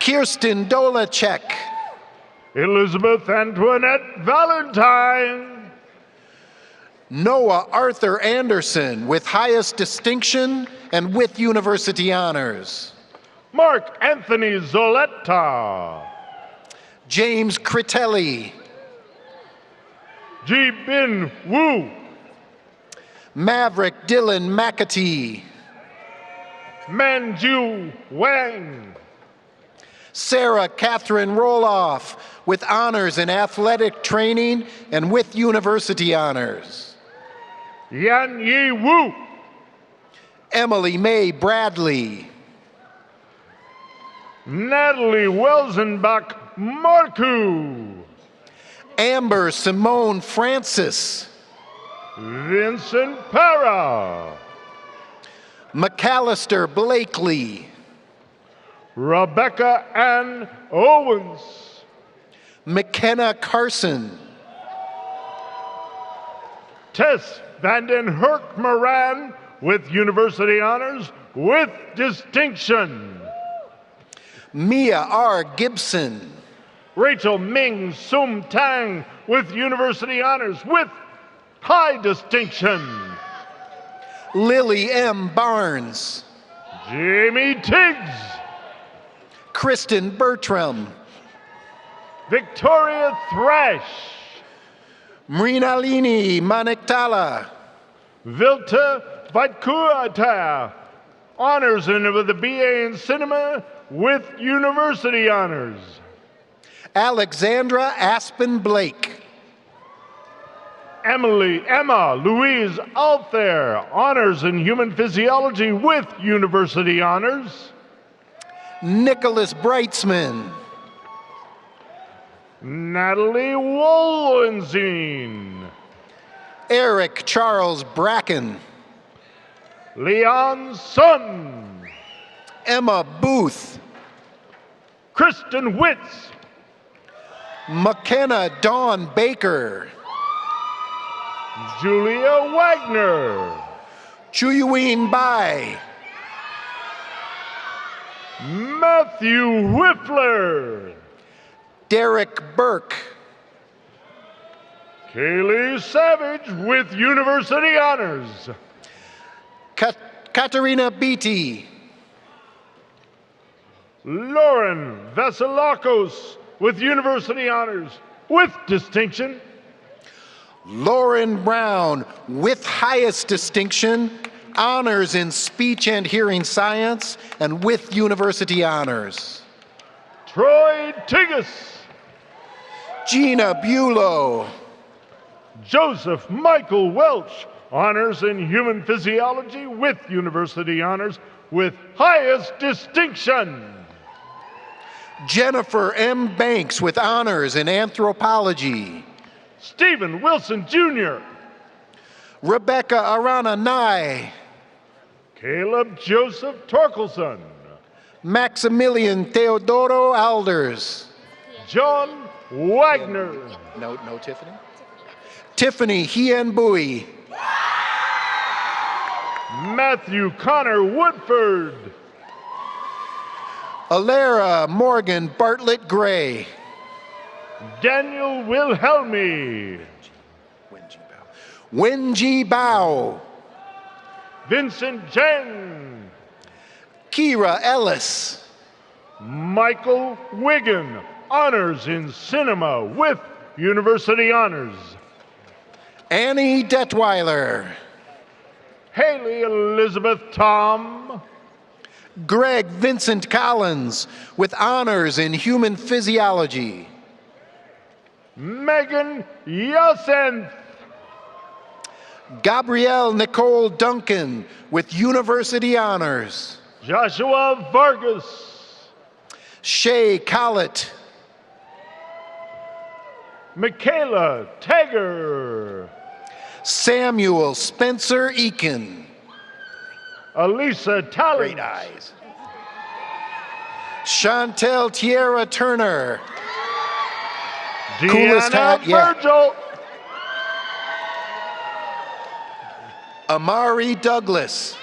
[SPEAKER 21] Kirsten Dolacek.
[SPEAKER 3] Elizabeth Antoinette Valentine.
[SPEAKER 21] Noah Arthur Anderson with highest distinction and with university honors.
[SPEAKER 3] Mark Anthony Zoletta.
[SPEAKER 21] James Critelli.
[SPEAKER 3] Ji Bin Wu.
[SPEAKER 21] Maverick Dylan McAtee.
[SPEAKER 3] Manju Wang.
[SPEAKER 21] Sarah Catherine Roloff with honors in athletic training and with university honors.
[SPEAKER 3] Yan Yi Wu.
[SPEAKER 21] Emily Mae Bradley.
[SPEAKER 3] Natalie Welsenbach Marku.
[SPEAKER 21] Amber Simone Francis.
[SPEAKER 3] Vincent Para.
[SPEAKER 21] McAllister Blakely.
[SPEAKER 3] Rebecca Ann Owens.
[SPEAKER 21] McKenna Carson.
[SPEAKER 3] Tess Vanden Herk Moran with university honors with distinction.
[SPEAKER 21] Mia R. Gibson.
[SPEAKER 3] Rachel Ming Sum Tang with university honors with high distinction.
[SPEAKER 21] Lily M. Barnes.
[SPEAKER 3] Jamie Tiggs.
[SPEAKER 21] Kristen Bertram.
[SPEAKER 3] Victoria Thrash.
[SPEAKER 21] Mrinalini Maniktala.
[SPEAKER 3] Vilta Vaitkuata. Honors with the BA in cinema with university honors.
[SPEAKER 21] Alexandra Aspen Blake.
[SPEAKER 3] Emma Louise Althair, honors in human physiology with university honors.
[SPEAKER 21] Nicholas Brightsman.
[SPEAKER 3] Natalie Wollenzine.
[SPEAKER 21] Eric Charles Bracken.
[SPEAKER 3] Leon Sun.
[SPEAKER 21] Emma Booth.
[SPEAKER 3] Kristen Witz.
[SPEAKER 21] McKenna Dawn Baker.
[SPEAKER 3] Julia Wagner.
[SPEAKER 21] Chuyuin Bai.
[SPEAKER 3] Matthew Whiffler.
[SPEAKER 21] Derek Burke.
[SPEAKER 3] Kaylee Savage with university honors.
[SPEAKER 21] Katerina Beatty.
[SPEAKER 3] Lauren Vasilakos with university honors with distinction.
[SPEAKER 21] Lauren Brown with highest distinction, honors in speech and hearing science and with university honors.
[SPEAKER 3] Troy Tigas.
[SPEAKER 21] Gina Bulow.
[SPEAKER 3] Joseph Michael Welch, honors in human physiology with university honors with highest distinction.
[SPEAKER 21] Jennifer M. Banks with honors in anthropology.
[SPEAKER 3] Stephen Wilson Jr.
[SPEAKER 21] Rebecca Arana Nye.
[SPEAKER 3] Caleb Joseph Torkelson.
[SPEAKER 21] Maximilian Theodoro Alders.
[SPEAKER 3] John Wagner.
[SPEAKER 21] No Tiffany? Tiffany Hien Bui.
[SPEAKER 3] Matthew Connor Woodford.
[SPEAKER 21] Alara Morgan Bartlett Gray.
[SPEAKER 3] Daniel Wilhelmi.
[SPEAKER 21] Wenji Bao.
[SPEAKER 3] Vincent Zhang.
[SPEAKER 21] Kira Ellis.
[SPEAKER 3] Michael Wiggin, honors in cinema with university honors.
[SPEAKER 21] Annie Detweiler.
[SPEAKER 3] Haley Elizabeth Tom.
[SPEAKER 21] Greg Vincent Collins with honors in human physiology.
[SPEAKER 3] Megan Yasenth.
[SPEAKER 21] Gabrielle Nicole Duncan with university honors.
[SPEAKER 3] Joshua Vargas.
[SPEAKER 21] Shay Collett.
[SPEAKER 3] Michaela Tager.
[SPEAKER 21] Samuel Spencer Eakin.
[SPEAKER 3] Elisa Talent.
[SPEAKER 21] Great eyes. Chantel Tierra Turner.
[SPEAKER 3] Deanna Virgil.
[SPEAKER 21] Amari Douglas.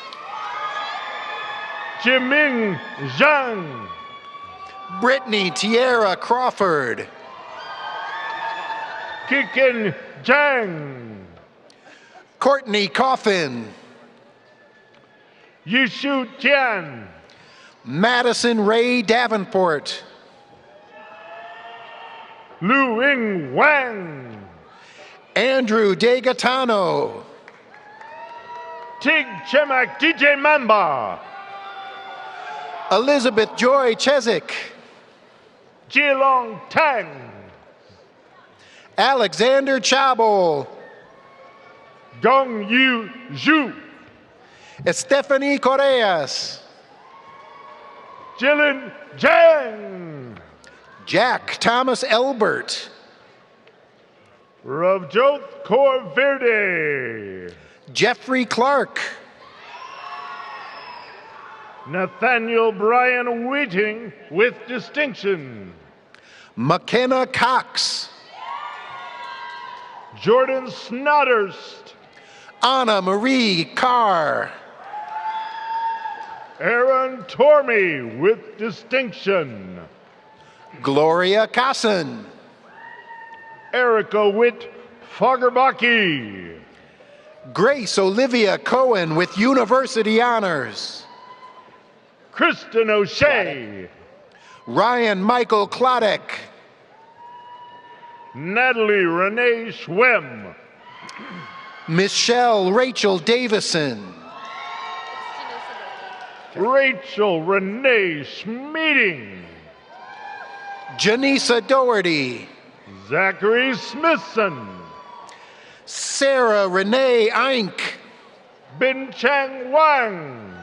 [SPEAKER 3] Jiming Zhang.
[SPEAKER 21] Brittany Tierra Crawford.
[SPEAKER 3] Kikin Zhang.
[SPEAKER 21] Courtney Coffin.
[SPEAKER 3] Yishu Tian.
[SPEAKER 21] Madison Ray Davenport.
[SPEAKER 3] Lu Ying Wang.
[SPEAKER 21] Andrew DeGatano.
[SPEAKER 3] Tig Chemak DJ Mamba.
[SPEAKER 21] Elizabeth Joy Chezik.
[SPEAKER 3] Jilong Tang.
[SPEAKER 21] Alexander Chabot.
[SPEAKER 3] Gong Yu Zhu.
[SPEAKER 21] Stephanie Correas.
[SPEAKER 3] Jilin Zhang.
[SPEAKER 21] Jack Thomas Elbert.
[SPEAKER 3] Ravjot Kaur Verde.
[SPEAKER 21] Jeffrey Clark.
[SPEAKER 3] Nathaniel Brian Whiting with distinction.
[SPEAKER 21] McKenna Cox.
[SPEAKER 3] Jordan Snodderst.
[SPEAKER 21] Anna Marie Carr.
[SPEAKER 3] Aaron Tormey with distinction.
[SPEAKER 21] Gloria Casson.
[SPEAKER 3] Erica Witt Fagerbaki.
[SPEAKER 21] Grace Olivia Cohen with university honors.
[SPEAKER 3] Kristen O'Shea.
[SPEAKER 21] Ryan Michael Klodek.
[SPEAKER 3] Natalie Renee Schwem.
[SPEAKER 21] Michelle Rachel Davison.
[SPEAKER 3] Rachel Renee Schmeeding.
[SPEAKER 21] Janisa Doherty.
[SPEAKER 3] Zachary Smithson.
[SPEAKER 21] Sarah Renee Eink.
[SPEAKER 3] Bin Chang Wang.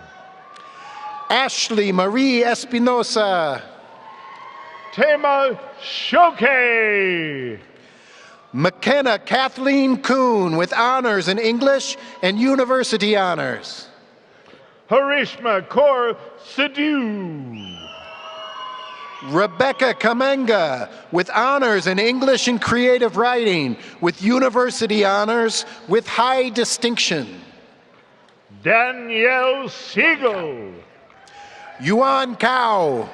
[SPEAKER 21] Ashley Marie Espinosa.
[SPEAKER 3] Tema Shoke.
[SPEAKER 21] McKenna Kathleen Kuhn with honors in English and university honors.
[SPEAKER 3] Harishma Kaur Sidhu.
[SPEAKER 21] Rebecca Kamenga with honors in English and creative writing with university honors with high distinction.
[SPEAKER 3] Danielle Siegel.
[SPEAKER 21] Yuan Cao.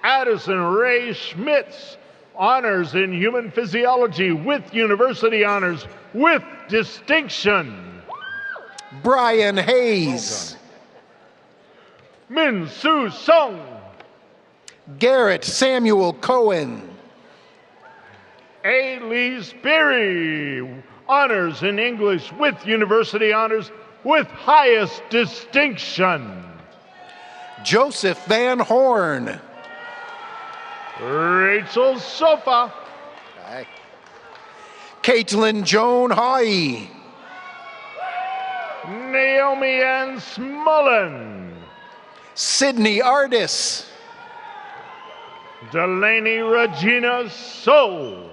[SPEAKER 3] Addison Ray Schmitz, honors in human physiology with university honors with distinction.
[SPEAKER 21] Brian Hayes.
[SPEAKER 3] Min Soo Sung.
[SPEAKER 21] Garrett Samuel Cohen.
[SPEAKER 3] A. Lee Speary, honors in English with university honors with highest distinction.
[SPEAKER 21] Joseph Van Horn.
[SPEAKER 3] Rachel Sofa.
[SPEAKER 21] Hi. Caitlin Joan Hoy.
[SPEAKER 3] Naomi Ann Smullen.
[SPEAKER 21] Sydney Artis.
[SPEAKER 3] Delaney Regina Soul.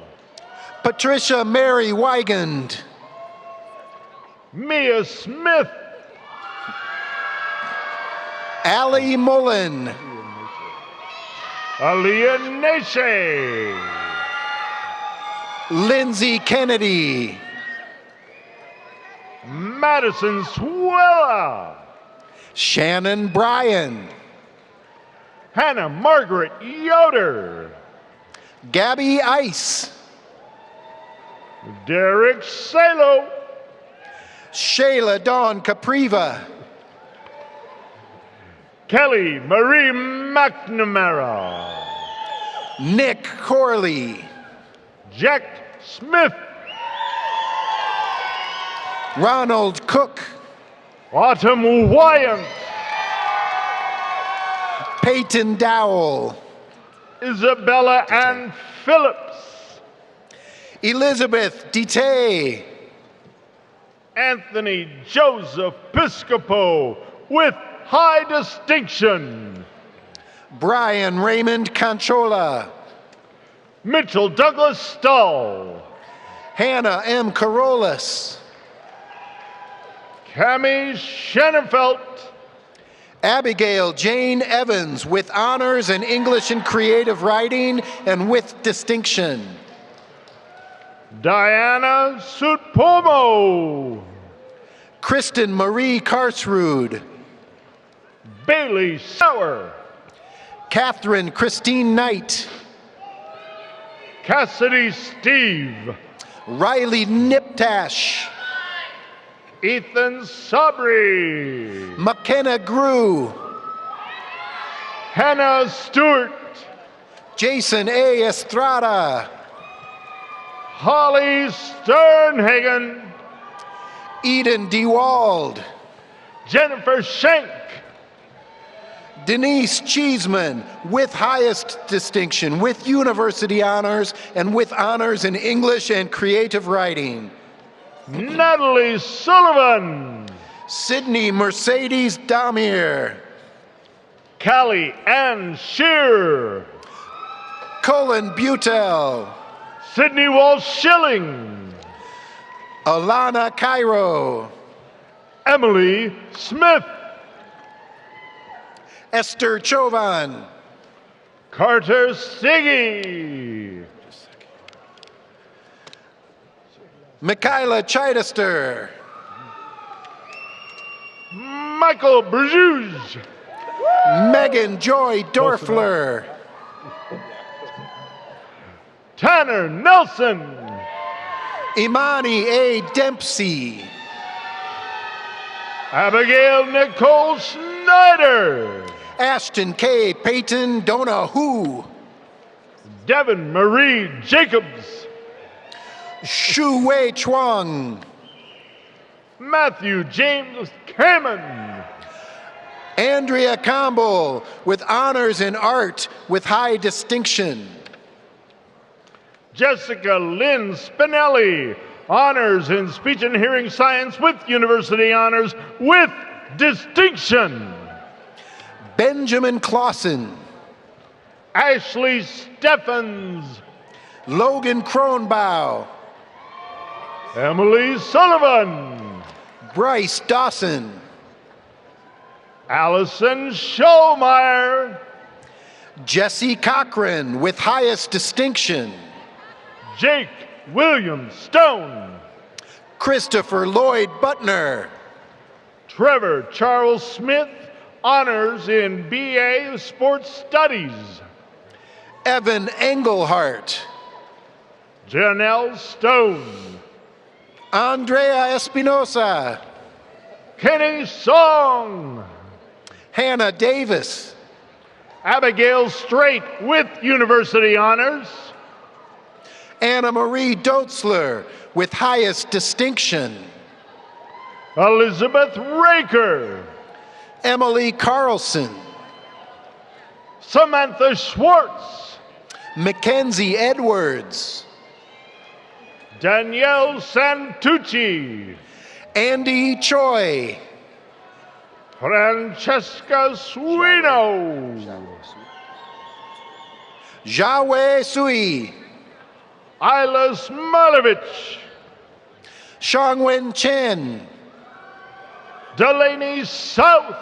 [SPEAKER 21] Patricia Mary Weigand.
[SPEAKER 3] Mia Smith.
[SPEAKER 21] Allie Mullen.
[SPEAKER 3] Aliyah Neshe.
[SPEAKER 21] Lindsay Kennedy.
[SPEAKER 3] Madison Swella.
[SPEAKER 21] Shannon Bryan.
[SPEAKER 3] Hannah Margaret Yoder.
[SPEAKER 21] Gabby Ice.
[SPEAKER 3] Derek Salo.
[SPEAKER 21] Shayla Dawn Capriva.
[SPEAKER 3] Kelly Marie McNamara.
[SPEAKER 21] Nick Corley.
[SPEAKER 3] Jack Smith.
[SPEAKER 21] Ronald Cook.
[SPEAKER 3] Autumn Wyant.
[SPEAKER 21] Peyton Dowell.
[SPEAKER 3] Isabella Ann Phillips.
[SPEAKER 21] Elizabeth Dite.
[SPEAKER 3] Anthony Joseph Piscopo with high distinction.
[SPEAKER 21] Brian Raymond Conchola.
[SPEAKER 3] Mitchell Douglas Stahl.
[SPEAKER 21] Hannah M. Carolus.
[SPEAKER 3] Cami Schenefelt.
[SPEAKER 21] Abigail Jane Evans with honors in English and creative writing and with distinction.
[SPEAKER 3] Diana Sutpomo.
[SPEAKER 21] Kristen Marie Karsrud.
[SPEAKER 3] Bailey Sauer.
[SPEAKER 21] Catherine Christine Knight.
[SPEAKER 3] Cassidy Steve.
[SPEAKER 21] Riley Niptash.
[SPEAKER 3] Ethan Sabri.
[SPEAKER 21] McKenna Grew.
[SPEAKER 3] Hannah Stewart.
[SPEAKER 21] Jason A. Estrada.
[SPEAKER 3] Holly Sternhagen.
[SPEAKER 21] Eden DeWald.
[SPEAKER 3] Jennifer Schenk.
[SPEAKER 21] Denise Cheeseman, with highest distinction, with university honors, and with honors in English and creative writing.
[SPEAKER 3] Natalie Sullivan.
[SPEAKER 21] Sydney Mercedes Damir.
[SPEAKER 3] Callie Ann Shear.
[SPEAKER 21] Colin Butel.
[SPEAKER 3] Sydney Walsh Schilling.
[SPEAKER 21] Alana Cairo.
[SPEAKER 3] Emily Smith.
[SPEAKER 21] Esther Chauvin.
[SPEAKER 3] Carter Siggy.
[SPEAKER 21] Michaela Chidester.
[SPEAKER 3] Michael Brujuz.
[SPEAKER 21] Megan Joy Dorfler.
[SPEAKER 3] Tanner Nelson.
[SPEAKER 21] Imani A. Dempsey.
[SPEAKER 3] Abigail Nicole Schneider.
[SPEAKER 21] Ashton K. Peyton Donahue.
[SPEAKER 3] Devin Marie Jacobs.
[SPEAKER 21] Shu Wei Chuang.
[SPEAKER 3] Matthew James Kamen.
[SPEAKER 21] Andrea Campbell with honors in art with high distinction.
[SPEAKER 3] Jessica Lynn Spinelli, honors in speech and hearing science with university honors with distinction.
[SPEAKER 21] Benjamin Clausen.
[SPEAKER 3] Ashley Steffens.
[SPEAKER 21] Logan Kronbaugh.
[SPEAKER 3] Emily Sullivan.
[SPEAKER 21] Bryce Dawson.
[SPEAKER 3] Allison Schollmeyer.
[SPEAKER 21] Jesse Cochran with highest distinction.
[SPEAKER 3] Jake William Stone.
[SPEAKER 21] Christopher Lloyd Butner.
[SPEAKER 3] Trevor Charles Smith, honors in BA Sports Studies.
[SPEAKER 21] Evan Engelhart.
[SPEAKER 3] Janelle Stone.
[SPEAKER 21] Andrea Espinosa.
[SPEAKER 3] Kenny Song.
[SPEAKER 21] Hannah Davis.
[SPEAKER 3] Abigail Strait with university honors.
[SPEAKER 21] Anna Marie Dotzler with highest distinction.
[SPEAKER 3] Elizabeth Raker.
[SPEAKER 21] Emily Carlson.
[SPEAKER 3] Samantha Schwartz.
[SPEAKER 21] Mackenzie Edwards.
[SPEAKER 3] Danielle Santucci.
[SPEAKER 21] Andy Choi.
[SPEAKER 3] Francesca Suino.
[SPEAKER 21] Jawei Sui.
[SPEAKER 3] Isla Smolovich.
[SPEAKER 21] Shangwen Chen.
[SPEAKER 3] Delaney South.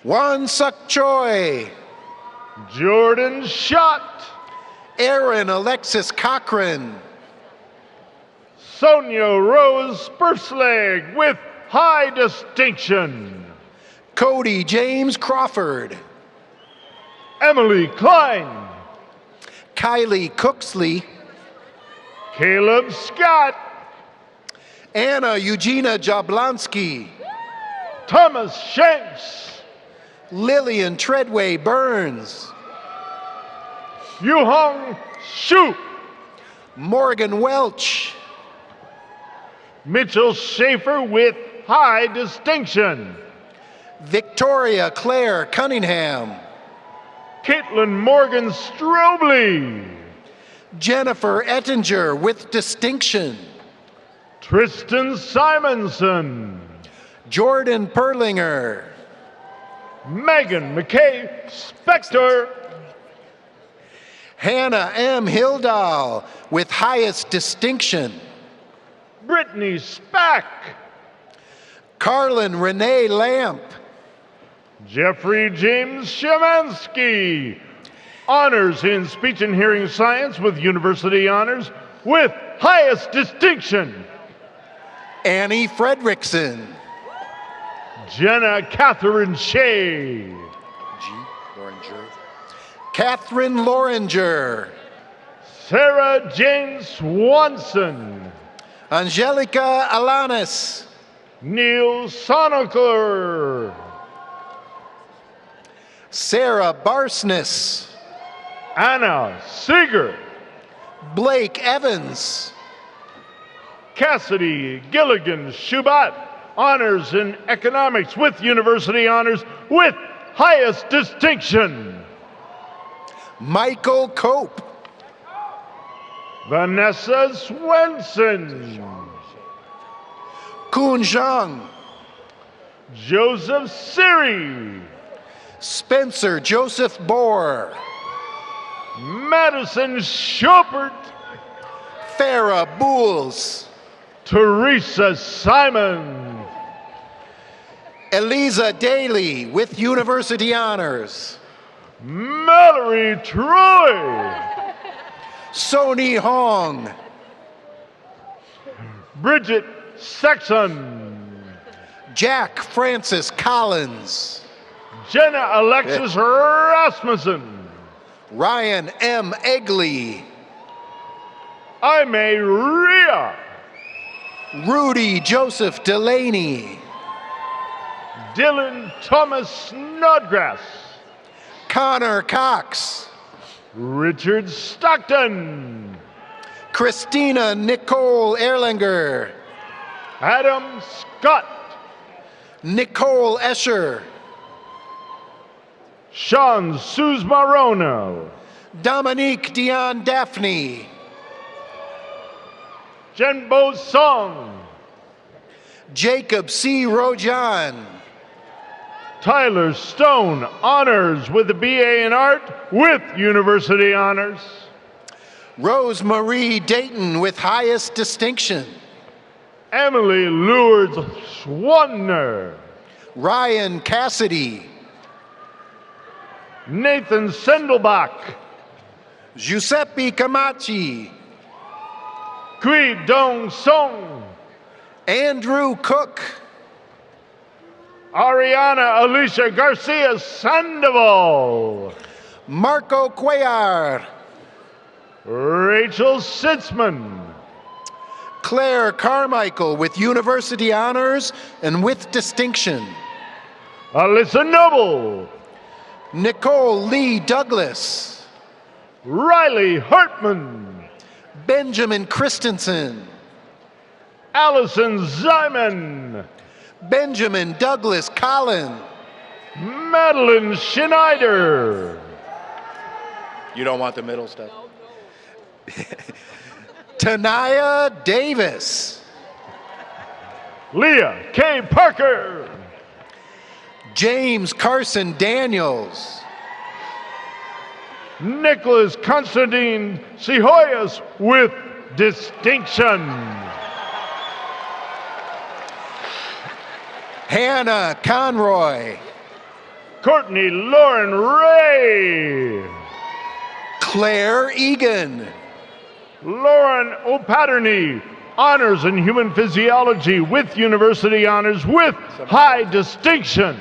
[SPEAKER 21] Wan Suk Choi.
[SPEAKER 3] Jordan Schott.
[SPEAKER 21] Aaron Alexis Cochran.
[SPEAKER 3] Sonia Rose Spursleg with high distinction.
[SPEAKER 21] Cody James Crawford.
[SPEAKER 3] Emily Klein.
[SPEAKER 21] Kylie Cooksley.
[SPEAKER 3] Caleb Scott.
[SPEAKER 21] Anna Eugenia Jablonski.
[SPEAKER 3] Thomas Shanks.
[SPEAKER 21] Lillian Treadway Burns.
[SPEAKER 3] Yuhong Shu.
[SPEAKER 21] Morgan Welch.
[SPEAKER 3] Mitchell Schaefer with high distinction.
[SPEAKER 21] Victoria Claire Cunningham.
[SPEAKER 3] Caitlin Morgan Strobly.
[SPEAKER 21] Jennifer Ettinger with distinction.
[SPEAKER 3] Tristan Simonson.
[SPEAKER 21] Jordan Perlinger.
[SPEAKER 3] Megan McKay Spector.
[SPEAKER 21] Hannah M. Hildahl with highest distinction.
[SPEAKER 3] Brittany Spack.
[SPEAKER 21] Carlin Renee Lamp.
[SPEAKER 3] Jeffrey James Shemansky. Honors in speech and hearing science with university honors with highest distinction.
[SPEAKER 21] Annie Fredrickson.
[SPEAKER 3] Jenna Catherine Shea.
[SPEAKER 21] G. Loringer. Catherine Loringer.
[SPEAKER 3] Sarah Jane Swanson.
[SPEAKER 21] Angelica Alanis.
[SPEAKER 3] Neil Sonnecker.
[SPEAKER 21] Sarah Barsness.
[SPEAKER 3] Anna Seeger.
[SPEAKER 21] Blake Evans.
[SPEAKER 3] Cassidy Gilligan Shubat, honors in economics with university honors with highest distinction.
[SPEAKER 21] Michael Cope.
[SPEAKER 3] Vanessa Swenson.
[SPEAKER 21] Kun Zhang.
[SPEAKER 3] Joseph Siri.
[SPEAKER 21] Spencer Joseph Bohr.
[SPEAKER 3] Madison Shopert.
[SPEAKER 21] Farah Bools.
[SPEAKER 3] Teresa Simon.
[SPEAKER 21] Eliza Daly with university honors.
[SPEAKER 3] Mallory Troy.
[SPEAKER 21] Sony Hong.
[SPEAKER 3] Bridget Sexton.
[SPEAKER 21] Jack Francis Collins.
[SPEAKER 3] Jenna Alexis Rasmussen.
[SPEAKER 21] Ryan M. Egley.
[SPEAKER 3] Aimee Rhea.
[SPEAKER 21] Rudy Joseph Delaney.
[SPEAKER 3] Dylan Thomas Snodgrass.
[SPEAKER 21] Connor Cox.
[SPEAKER 3] Richard Stockton.
[SPEAKER 21] Christina Nicole Erlinger.
[SPEAKER 3] Adam Scott.
[SPEAKER 21] Nicole Escher.
[SPEAKER 3] Sean Suzmarono.
[SPEAKER 21] Dominique Dion Daphne.
[SPEAKER 3] Jenbo Song.
[SPEAKER 21] Jacob C. Rojan.
[SPEAKER 3] Tyler Stone, honors with a BA in art with university honors.
[SPEAKER 21] Rose Marie Dayton with highest distinction.
[SPEAKER 3] Emily Lourdes Schwanner.
[SPEAKER 21] Ryan Cassidy.
[SPEAKER 3] Nathan Sendelbach.
[SPEAKER 21] Giuseppe Camachi.
[SPEAKER 3] Kui Dong Song.
[SPEAKER 21] Andrew Cook.
[SPEAKER 3] Ariana Alicia Garcia Sandoval.
[SPEAKER 21] Marco Cuellar.
[SPEAKER 3] Rachel Sitzman.
[SPEAKER 21] Claire Carmichael with university honors and with distinction.
[SPEAKER 3] Alyssa Noble.
[SPEAKER 21] Nicole Lee Douglas.
[SPEAKER 3] Riley Hartman.
[SPEAKER 21] Benjamin Christensen.
[SPEAKER 3] Allison Zyman.
[SPEAKER 21] Benjamin Douglas Collin.
[SPEAKER 3] Madeline Schneider.
[SPEAKER 19] You don't want the middle stuff.
[SPEAKER 21] Tanaya Davis.
[SPEAKER 3] Leah K. Parker.
[SPEAKER 21] James Carson Daniels.
[SPEAKER 3] Nicholas Constantine Cijoyas with distinction.
[SPEAKER 21] Hannah Conroy.
[SPEAKER 3] Courtney Lauren Ray.
[SPEAKER 21] Claire Egan.
[SPEAKER 3] Lauren O'Patterney, honors in human physiology with university honors with high distinction.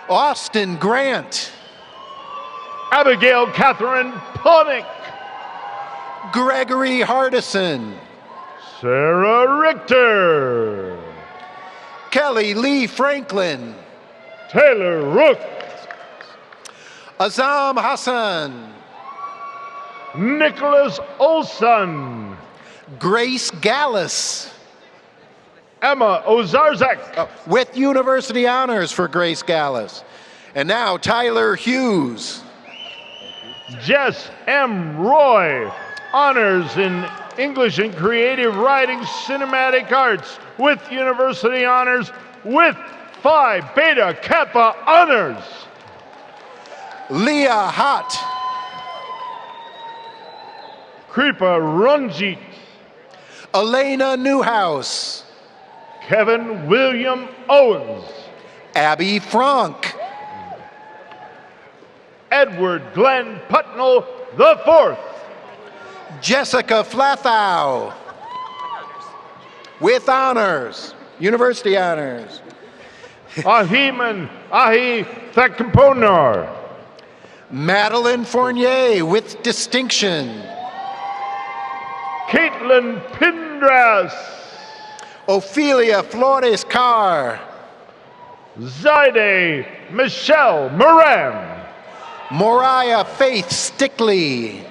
[SPEAKER 21] Austin Grant.
[SPEAKER 3] Abigail Catherine Ponick.
[SPEAKER 21] Gregory Hardison.
[SPEAKER 3] Sarah Richter.
[SPEAKER 21] Kelly Lee Franklin.
[SPEAKER 3] Taylor Rook.
[SPEAKER 21] Azam Hassan.
[SPEAKER 3] Nicholas Olson.
[SPEAKER 21] Grace Gallus.
[SPEAKER 3] Emma Ozarzak.
[SPEAKER 21] With university honors for Grace Gallus. And now Tyler Hughes.
[SPEAKER 3] Jess M. Roy, honors in English and creative writing cinematic arts with university honors with Phi Beta Kappa honors.
[SPEAKER 21] Leah Hott.
[SPEAKER 3] Kripa Runjit.
[SPEAKER 21] Elena Newhouse.
[SPEAKER 3] Kevin William Owens.
[SPEAKER 21] Abby Frank.
[SPEAKER 3] Edward Glenn Putnell IV.
[SPEAKER 21] Jessica Flathow. with honors, university honors.
[SPEAKER 3] Ahiman Ahi Thakponar.
[SPEAKER 21] Madeline Fournier with distinction.
[SPEAKER 3] Caitlin Pindras.
[SPEAKER 21] Ophelia Flores Carr.
[SPEAKER 3] Zaide Michelle Moran.
[SPEAKER 21] Moriah Faith Stickley.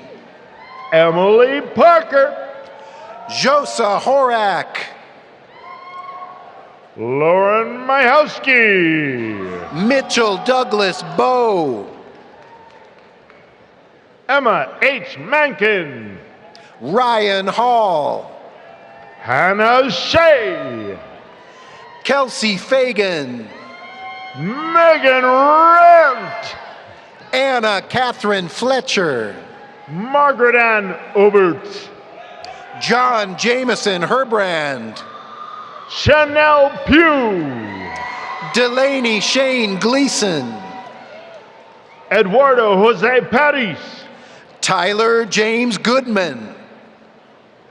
[SPEAKER 3] Emily Parker.
[SPEAKER 21] Josa Horak.
[SPEAKER 3] Lauren Majowski.
[SPEAKER 21] Mitchell Douglas Bowe.
[SPEAKER 3] Emma H. Mankin.
[SPEAKER 21] Ryan Hall.
[SPEAKER 3] Hannah Shea.
[SPEAKER 21] Kelsey Fagan.
[SPEAKER 3] Megan Rent.
[SPEAKER 21] Anna Catherine Fletcher.
[SPEAKER 3] Margaret Ann Obert.
[SPEAKER 21] John Jameson Herbrand.
[SPEAKER 3] Chanel Pugh.
[SPEAKER 21] Delaney Shane Gleason.
[SPEAKER 3] Eduardo Jose Paris.
[SPEAKER 21] Tyler James Goodman.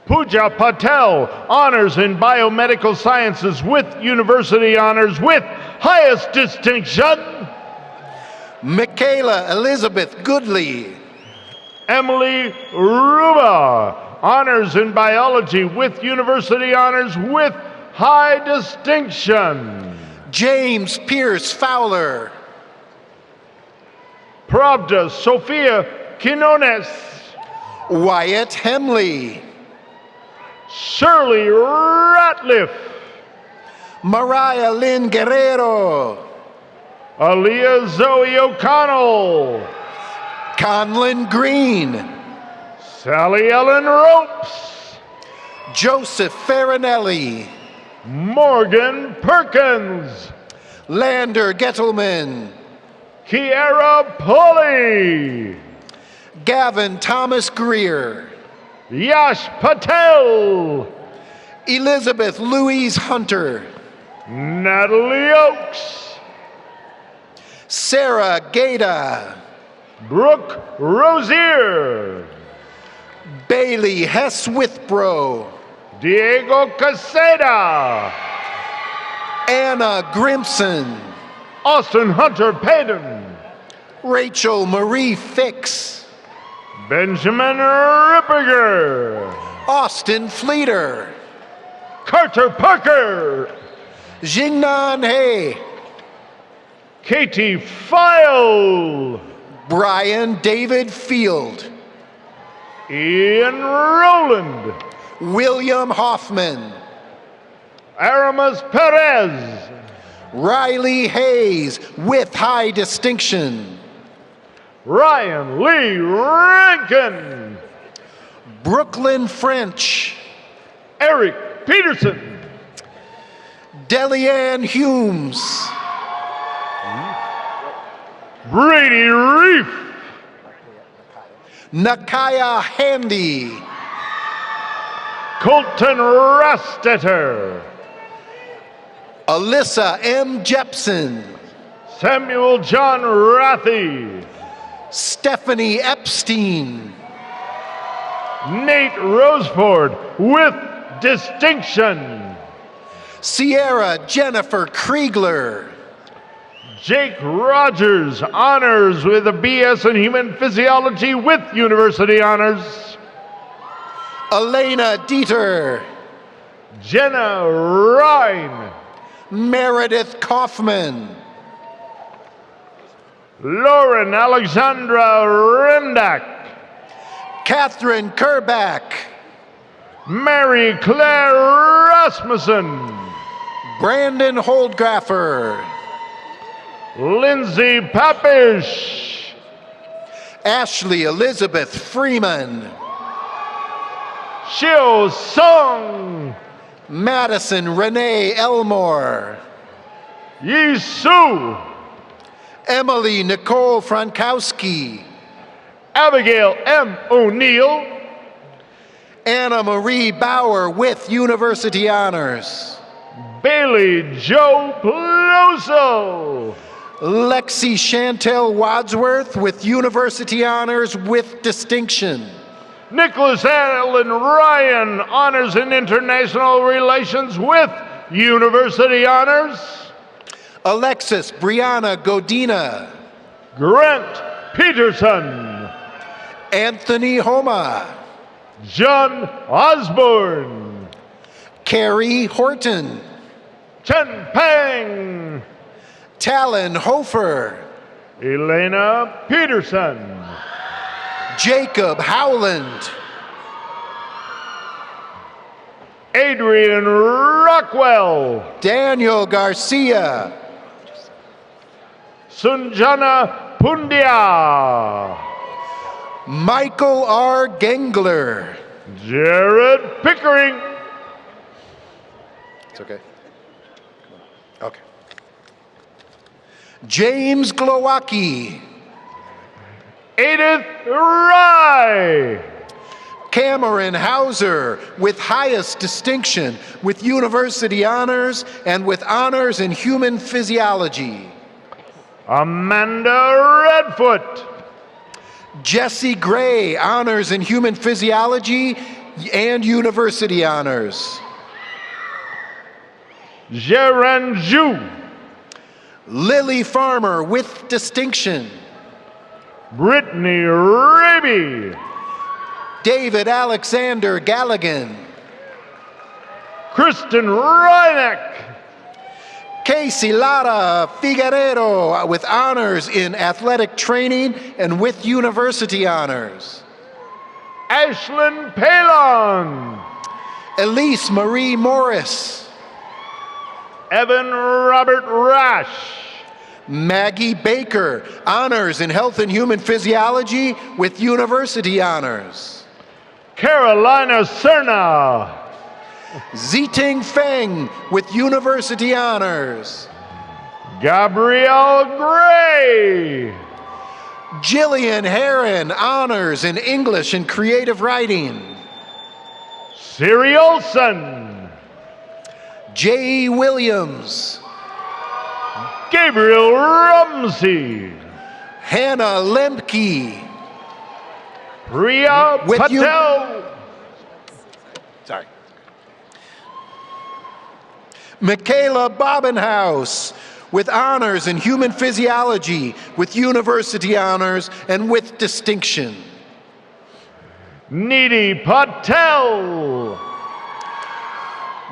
[SPEAKER 3] Pooja Patel, honors in biomedical sciences with university honors with highest distinction.
[SPEAKER 21] Michaela Elizabeth Goodley.
[SPEAKER 3] Emily Ruba, honors in biology with university honors with high distinction.
[SPEAKER 21] James Pierce Fowler.
[SPEAKER 3] Pravda Sophia Quinones.
[SPEAKER 21] Wyatt Hemley.
[SPEAKER 3] Shirley Ratliff.
[SPEAKER 21] Mariah Lynn Guerrero.
[SPEAKER 3] Aaliyah Zoe O'Connell.
[SPEAKER 21] Conlon Green.
[SPEAKER 3] Sally Ellen Ropes.
[SPEAKER 21] Joseph Farinelli.
[SPEAKER 3] Morgan Perkins.
[SPEAKER 21] Lander Gettelman.
[SPEAKER 3] Kiara Pulley.
[SPEAKER 21] Gavin Thomas Greer.
[SPEAKER 3] Yash Patel.
[SPEAKER 21] Elizabeth Louise Hunter.
[SPEAKER 3] Natalie Oakes.
[SPEAKER 21] Sarah Gata.
[SPEAKER 3] Brooke Rosier.
[SPEAKER 21] Bailey Hess Withbro.
[SPEAKER 3] Diego Caseda.
[SPEAKER 21] Anna Grimson.
[SPEAKER 3] Austin Hunter Payton.
[SPEAKER 21] Rachel Marie Fix.
[SPEAKER 3] Benjamin Rippiger.
[SPEAKER 21] Austin Fleeter.
[SPEAKER 3] Carter Parker.
[SPEAKER 21] Jingnan Hay.
[SPEAKER 3] Katie File.
[SPEAKER 21] Brian David Field.
[SPEAKER 3] Ian Rowland.
[SPEAKER 21] William Hoffman.
[SPEAKER 3] Aramis Perez.
[SPEAKER 21] Riley Hayes with high distinction.
[SPEAKER 3] Ryan Lee Rankin.
[SPEAKER 21] Brooklyn French.
[SPEAKER 3] Eric Peterson.
[SPEAKER 21] Delianne Humes.
[SPEAKER 3] Brady Reef.
[SPEAKER 21] Nakaya Handy.
[SPEAKER 3] Colton Rastetter.
[SPEAKER 21] Alyssa M. Jepson.
[SPEAKER 3] Samuel John Rathy.
[SPEAKER 21] Stephanie Epstein.
[SPEAKER 3] Nate Roseford with distinction.
[SPEAKER 21] Sierra Jennifer Kriegler.
[SPEAKER 3] Jake Rogers, honors with a BS in Human Physiology with university honors.
[SPEAKER 21] Elena Dieter.
[SPEAKER 3] Jenna Ryan.
[SPEAKER 21] Meredith Kaufman.
[SPEAKER 3] Lauren Alexandra Rendak.
[SPEAKER 21] Catherine Kerback.
[SPEAKER 3] Mary Claire Rasmussen.
[SPEAKER 21] Brandon Holdgraffer.
[SPEAKER 3] Lindsay Papish.
[SPEAKER 21] Ashley Elizabeth Freeman.
[SPEAKER 3] Xiu Song.
[SPEAKER 21] Madison Renee Elmore.
[SPEAKER 3] Yi Su.
[SPEAKER 21] Emily Nicole Frankowski.
[SPEAKER 3] Abigail M. O'Neill.
[SPEAKER 21] Anna Marie Bauer with university honors.
[SPEAKER 3] Bailey Joe Pluso.
[SPEAKER 21] Lexi Chantel Wadsworth with university honors with distinction.
[SPEAKER 3] Nicholas Allen Ryan, honors in international relations with university honors.
[SPEAKER 21] Alexis Brianna Godina.
[SPEAKER 3] Grant Peterson.
[SPEAKER 21] Anthony Homa.
[SPEAKER 3] John Osborne.
[SPEAKER 21] Carrie Horton.
[SPEAKER 3] Chen Pang.
[SPEAKER 21] Talon Hofer.
[SPEAKER 3] Elena Peterson.
[SPEAKER 21] Jacob Howland.
[SPEAKER 3] Adrian Rockwell.
[SPEAKER 21] Daniel Garcia.
[SPEAKER 3] Sunjana Pundia.
[SPEAKER 21] Michael R. Gengler.
[SPEAKER 3] Jared Pickering.
[SPEAKER 21] It's okay. Okay. James Glowacki.
[SPEAKER 3] Edith Rye.
[SPEAKER 21] Cameron Hauser, with highest distinction, with university honors and with honors in human physiology.
[SPEAKER 3] Amanda Redfoot.
[SPEAKER 21] Jesse Gray, honors in human physiology and university honors.
[SPEAKER 3] Jaren Zhu.
[SPEAKER 21] Lily Farmer, with distinction.
[SPEAKER 3] Brittany Raby.
[SPEAKER 21] David Alexander Galligan.
[SPEAKER 3] Kristen Reineck.
[SPEAKER 21] Casey Lara Figueredo, with honors in athletic training and with university honors.
[SPEAKER 3] Ashlyn Palon.
[SPEAKER 21] Elise Marie Morris.
[SPEAKER 3] Evan Robert Rash.
[SPEAKER 21] Maggie Baker, honors in health and human physiology with university honors.
[SPEAKER 3] Carolina Cerna.
[SPEAKER 21] Ziting Feng with university honors.
[SPEAKER 3] Gabrielle Gray.
[SPEAKER 21] Jillian Heron, honors in English and creative writing.
[SPEAKER 3] Siri Olson.
[SPEAKER 21] J.E. Williams.
[SPEAKER 3] Gabriel Rumsey.
[SPEAKER 21] Hannah Lemke.
[SPEAKER 3] Priya Patel.
[SPEAKER 21] Sorry. Michaela Bobenhaus, with honors in human physiology, with university honors, and with distinction.
[SPEAKER 3] Nidhi Patel.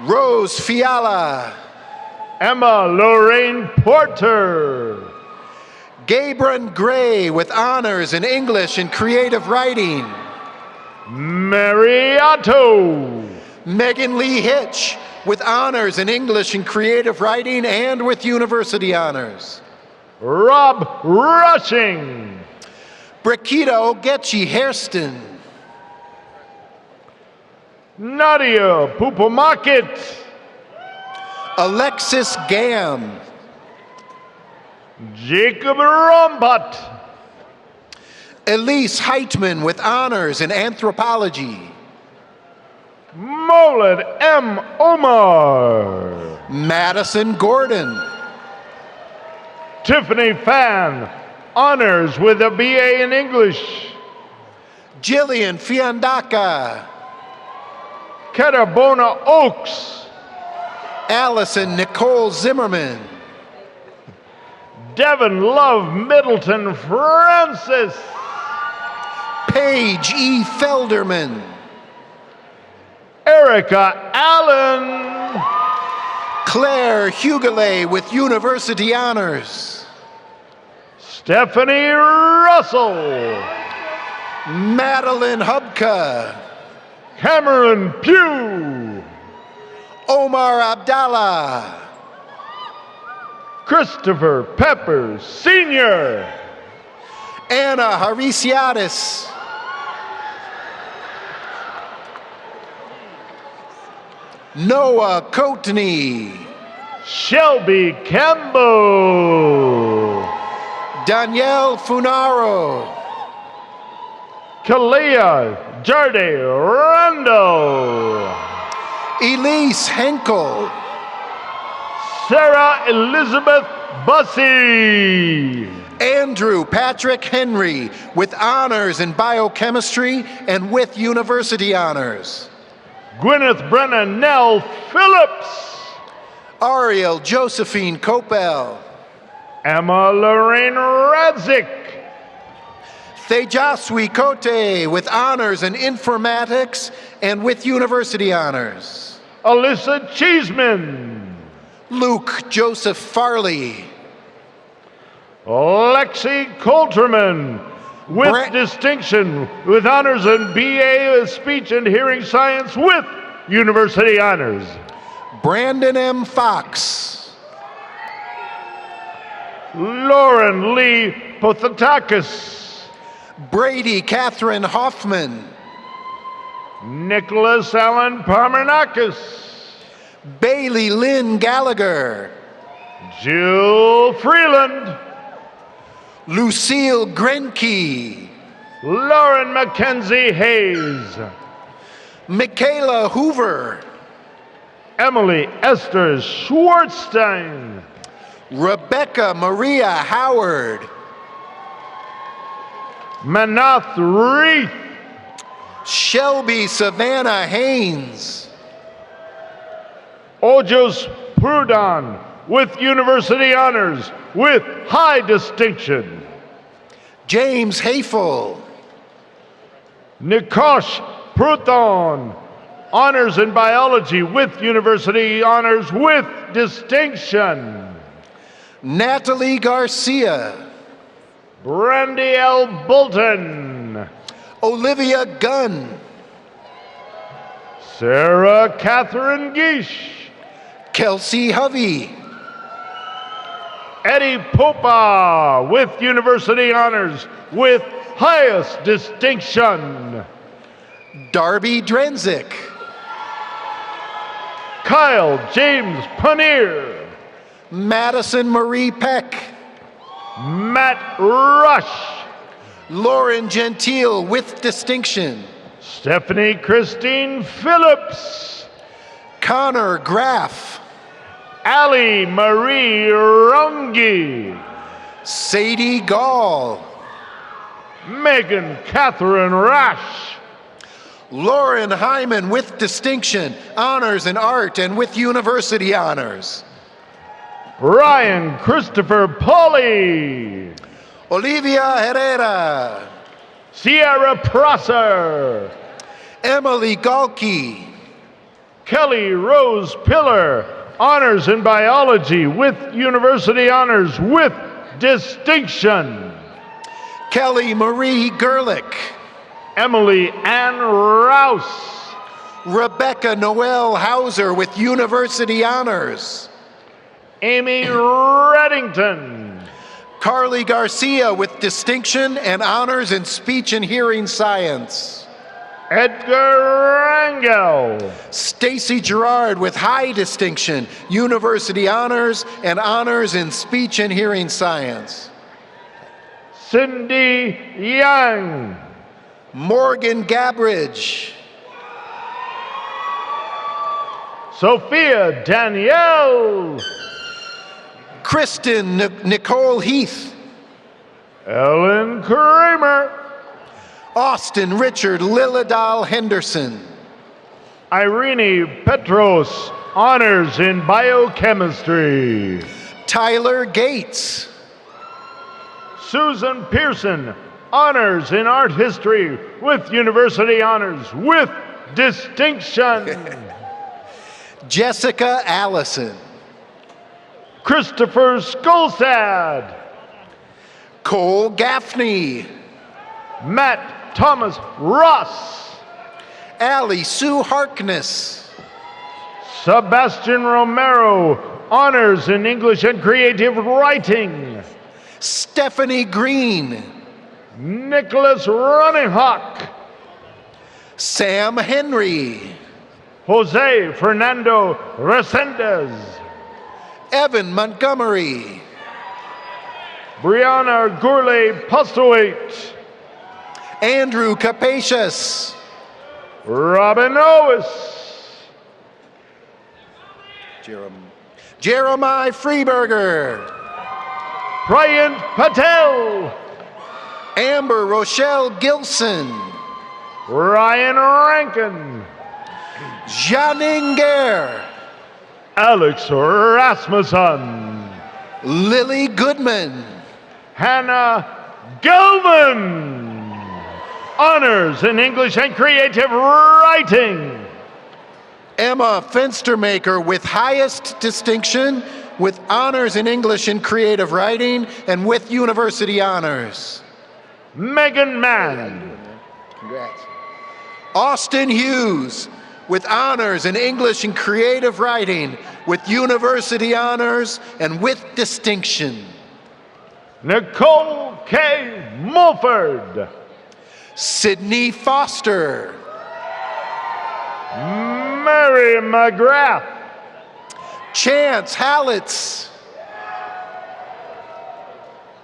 [SPEAKER 21] Rose Fiala.
[SPEAKER 3] Emma Lorraine Porter.
[SPEAKER 21] Gabron Gray, with honors in English and creative writing.
[SPEAKER 3] Mary Otto.
[SPEAKER 21] Megan Lee Hitch, with honors in English and creative writing and with university honors.
[SPEAKER 3] Rob Rushing.
[SPEAKER 21] Brakita Ogechi Hairston.
[SPEAKER 3] Nadia Pupomakit.
[SPEAKER 21] Alexis Gam.
[SPEAKER 3] Jacob Rombat.
[SPEAKER 21] Elise Heitman, with honors in anthropology.
[SPEAKER 3] Molad M. Omar.
[SPEAKER 21] Madison Gordon.
[SPEAKER 3] Tiffany Fan, honors with a BA in English.
[SPEAKER 21] Jillian Fiandaka.
[SPEAKER 3] Catabona Oaks.
[SPEAKER 21] Allison Nicole Zimmerman.
[SPEAKER 3] Devin Love Middleton Francis.
[SPEAKER 21] Paige E. Felderman.
[SPEAKER 3] Erica Allen.
[SPEAKER 21] Claire Huguley with university honors.
[SPEAKER 3] Stephanie Russell.
[SPEAKER 21] Madeline Hubka.
[SPEAKER 3] Cameron Pugh.
[SPEAKER 21] Omar Abdallah.
[SPEAKER 3] Christopher Peppers Sr.
[SPEAKER 21] Anna Harisiadis. Noah Coatney.
[SPEAKER 3] Shelby Campbell.
[SPEAKER 21] Danielle Funaro.
[SPEAKER 3] Kalia Jarde Randall.
[SPEAKER 21] Elise Henkel.
[SPEAKER 3] Sarah Elizabeth Bussey.
[SPEAKER 21] Andrew Patrick Henry with honors in biochemistry and with university honors.
[SPEAKER 3] Gwyneth Brenna Nell Phillips.
[SPEAKER 21] Ariel Josephine Copel.
[SPEAKER 3] Emma Lorraine Radzik.
[SPEAKER 21] Tejaswi Kote with honors in informatics and with university honors.
[SPEAKER 3] Alyssa Cheeseman.
[SPEAKER 21] Luke Joseph Farley.
[SPEAKER 3] Lexi Coulterman with distinction with honors in BA of Speech and Hearing Science with university honors.
[SPEAKER 21] Brandon M. Fox.
[SPEAKER 3] Lauren Lee Pothatakis.
[SPEAKER 21] Brady Catherine Hoffman.
[SPEAKER 3] Nicholas Allen Parmenakis.
[SPEAKER 21] Bailey Lynn Gallagher.
[SPEAKER 3] Jill Freeland.
[SPEAKER 21] Lucille Grenke.
[SPEAKER 3] Lauren Mackenzie Hayes.
[SPEAKER 21] Michaela Hoover.
[SPEAKER 3] Emily Esther Schwartzstein.
[SPEAKER 21] Rebecca Maria Howard.
[SPEAKER 3] Manath Reith.
[SPEAKER 21] Shelby Savannah Haynes.
[SPEAKER 3] Ojos Prudon with university honors with high distinction.
[SPEAKER 21] James Hafel.
[SPEAKER 3] Nikosh Pruthon, honors in biology with university honors with distinction.
[SPEAKER 21] Natalie Garcia.
[SPEAKER 3] Brandy L. Bolton.
[SPEAKER 21] Olivia Gunn.
[SPEAKER 3] Sarah Catherine Gish.
[SPEAKER 21] Kelsey Hovey.
[SPEAKER 3] Eddie Popa with university honors with highest distinction.
[SPEAKER 21] Darby Drenzik.
[SPEAKER 3] Kyle James Paneer.
[SPEAKER 21] Madison Marie Peck.
[SPEAKER 3] Matt Rush.
[SPEAKER 21] Lauren Gentile with distinction.
[SPEAKER 3] Stephanie Christine Phillips.
[SPEAKER 21] Connor Graff.
[SPEAKER 3] Allie Marie Runge.
[SPEAKER 21] Sadie Gall.
[SPEAKER 3] Megan Catherine Rash.
[SPEAKER 21] Lauren Hyman with distinction, honors in art and with university honors.
[SPEAKER 3] Ryan Christopher Pauly.
[SPEAKER 21] Olivia Herrera.
[SPEAKER 3] Sierra Prosser.
[SPEAKER 21] Emily Galkey.
[SPEAKER 3] Kelly Rose Pillar, honors in biology with university honors with distinction.
[SPEAKER 21] Kelly Marie Gerlich.
[SPEAKER 3] Emily Ann Rouse.
[SPEAKER 21] Rebecca Noel Hauser with university honors.
[SPEAKER 3] Amy Reddington.
[SPEAKER 21] Carly Garcia with distinction and honors in speech and hearing science.
[SPEAKER 3] Edgar Rangel.
[SPEAKER 21] Stacy Gerard with high distinction, university honors and honors in speech and hearing science.
[SPEAKER 3] Cindy Young.
[SPEAKER 21] Morgan Gabbridge.
[SPEAKER 3] Sophia Danielle.
[SPEAKER 21] Kristen Nicole Heath.
[SPEAKER 3] Ellen Kramer.
[SPEAKER 21] Austin Richard Lilladal Henderson.
[SPEAKER 3] Irene Petros, honors in biochemistry.
[SPEAKER 21] Tyler Gates.
[SPEAKER 3] Susan Pearson, honors in art history with university honors with distinction.
[SPEAKER 21] Jessica Allison.
[SPEAKER 3] Christopher Skolstad.
[SPEAKER 21] Cole Gaffney.
[SPEAKER 3] Matt Thomas Ross.
[SPEAKER 21] Allie Sue Harkness.
[SPEAKER 3] Sebastian Romero, honors in English and creative writing.
[SPEAKER 21] Stephanie Green.
[SPEAKER 3] Nicholas Runninghock.
[SPEAKER 21] Sam Henry.
[SPEAKER 3] Jose Fernando Resendez.
[SPEAKER 21] Evan Montgomery.
[SPEAKER 3] Brianna Gourlay Postlewaite.
[SPEAKER 21] Andrew Capacious.
[SPEAKER 3] Robin Owis.
[SPEAKER 21] Jeremiah Freeberger.
[SPEAKER 3] Prayant Patel.
[SPEAKER 21] Amber Rochelle Gilson.
[SPEAKER 3] Ryan Rankin.
[SPEAKER 21] Janing Gare.
[SPEAKER 3] Alex Rasmussen.
[SPEAKER 21] Lily Goodman.
[SPEAKER 3] Hannah Gelman. Honors in English and Creative Writing.
[SPEAKER 21] Emma Fenstermaker with highest distinction, with honors in English and Creative Writing, and with university honors.
[SPEAKER 3] Megan Mann.
[SPEAKER 21] Congrats. Austin Hughes, with honors in English and Creative Writing, with university honors, and with distinction.
[SPEAKER 3] Nicole K. Mulford.
[SPEAKER 21] Sydney Foster.
[SPEAKER 3] Mary McGrath.
[SPEAKER 21] Chance Hallitz.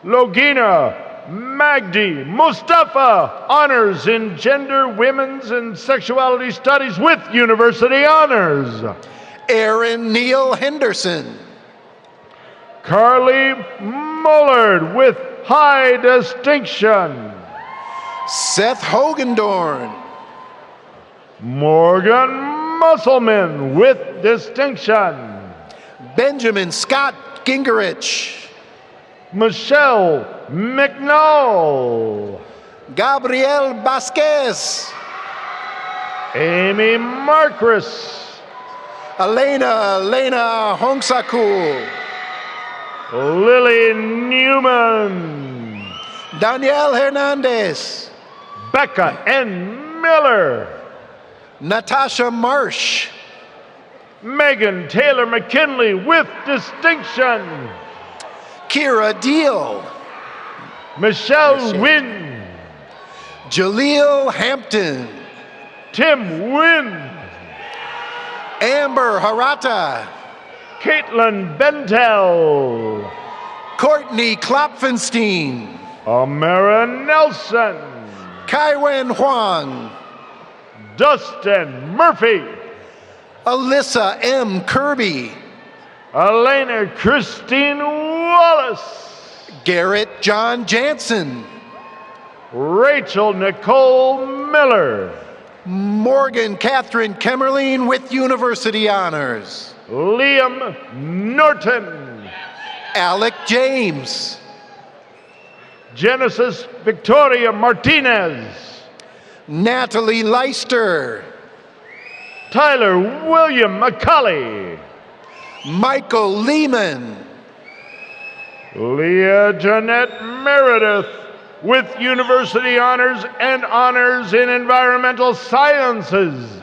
[SPEAKER 3] Logina Magdi Mustafa, honors in Gender, Women's, and Sexuality Studies with university honors.
[SPEAKER 21] Aaron Neal Henderson.
[SPEAKER 3] Carly Mullard with high distinction.
[SPEAKER 21] Seth Hogendorn.
[SPEAKER 3] Morgan Musselman with distinction.
[SPEAKER 21] Benjamin Scott Gingerich.
[SPEAKER 3] Michelle McNall.
[SPEAKER 21] Gabriel Vasquez.
[SPEAKER 3] Amy Marcris.
[SPEAKER 21] Elena Hongsakul.
[SPEAKER 3] Lily Newman.
[SPEAKER 21] Danielle Hernandez.
[SPEAKER 3] Becca N. Miller.
[SPEAKER 21] Natasha Marsh.
[SPEAKER 3] Megan Taylor McKinley with distinction.
[SPEAKER 21] Kira Deal.
[SPEAKER 3] Michelle Wynn.
[SPEAKER 21] Jaleel Hampton.
[SPEAKER 3] Tim Wynn.
[SPEAKER 21] Amber Harata.
[SPEAKER 3] Caitlin Bentel.
[SPEAKER 21] Courtney Klopfenstein.
[SPEAKER 3] Amara Nelson.
[SPEAKER 21] Kaiwen Huang.
[SPEAKER 3] Dustin Murphy.
[SPEAKER 21] Alyssa M. Kirby.
[SPEAKER 3] Elena Christine Wallace.
[SPEAKER 21] Garrett John Jansen.
[SPEAKER 3] Rachel Nicole Miller.
[SPEAKER 21] Morgan Catherine Kemmerling with university honors.
[SPEAKER 3] Liam Norton.
[SPEAKER 21] Alec James.
[SPEAKER 3] Genesis Victoria Martinez.
[SPEAKER 21] Natalie Leister.
[SPEAKER 3] Tyler William McCulley.
[SPEAKER 21] Michael Lehman.
[SPEAKER 3] Leah Jeanette Meredith with university honors and honors in environmental sciences.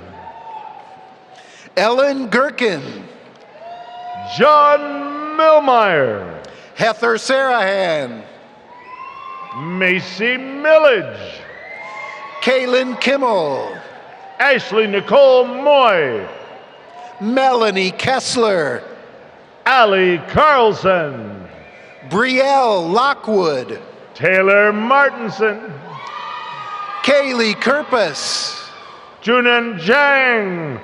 [SPEAKER 21] Ellen Gherkin.
[SPEAKER 3] John Millmeyer.
[SPEAKER 21] Heather Sarahan.
[SPEAKER 3] Macy Millage.
[SPEAKER 21] Kaylin Kimmel.
[SPEAKER 3] Ashley Nicole Moy.
[SPEAKER 21] Melanie Kessler.
[SPEAKER 3] Allie Carlson.
[SPEAKER 21] Brielle Lockwood.
[SPEAKER 3] Taylor Martinson.
[SPEAKER 21] Kaylee Kerpus.
[SPEAKER 3] Junan Zhang.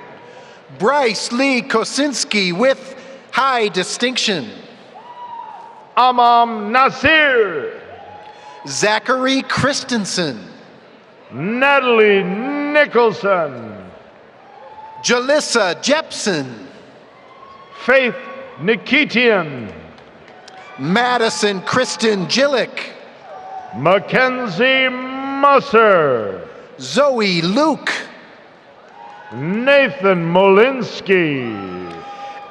[SPEAKER 21] Bryce Lee Kosinski with high distinction.
[SPEAKER 3] Amam Nasir.
[SPEAKER 21] Zachary Christensen.
[SPEAKER 3] Natalie Nicholson.
[SPEAKER 21] Jalissa Jepson.
[SPEAKER 3] Faith Nikitian.
[SPEAKER 21] Madison Kristen Gillick.
[SPEAKER 3] Mackenzie Musser.
[SPEAKER 21] Zoe Luke.
[SPEAKER 3] Nathan Molinsky.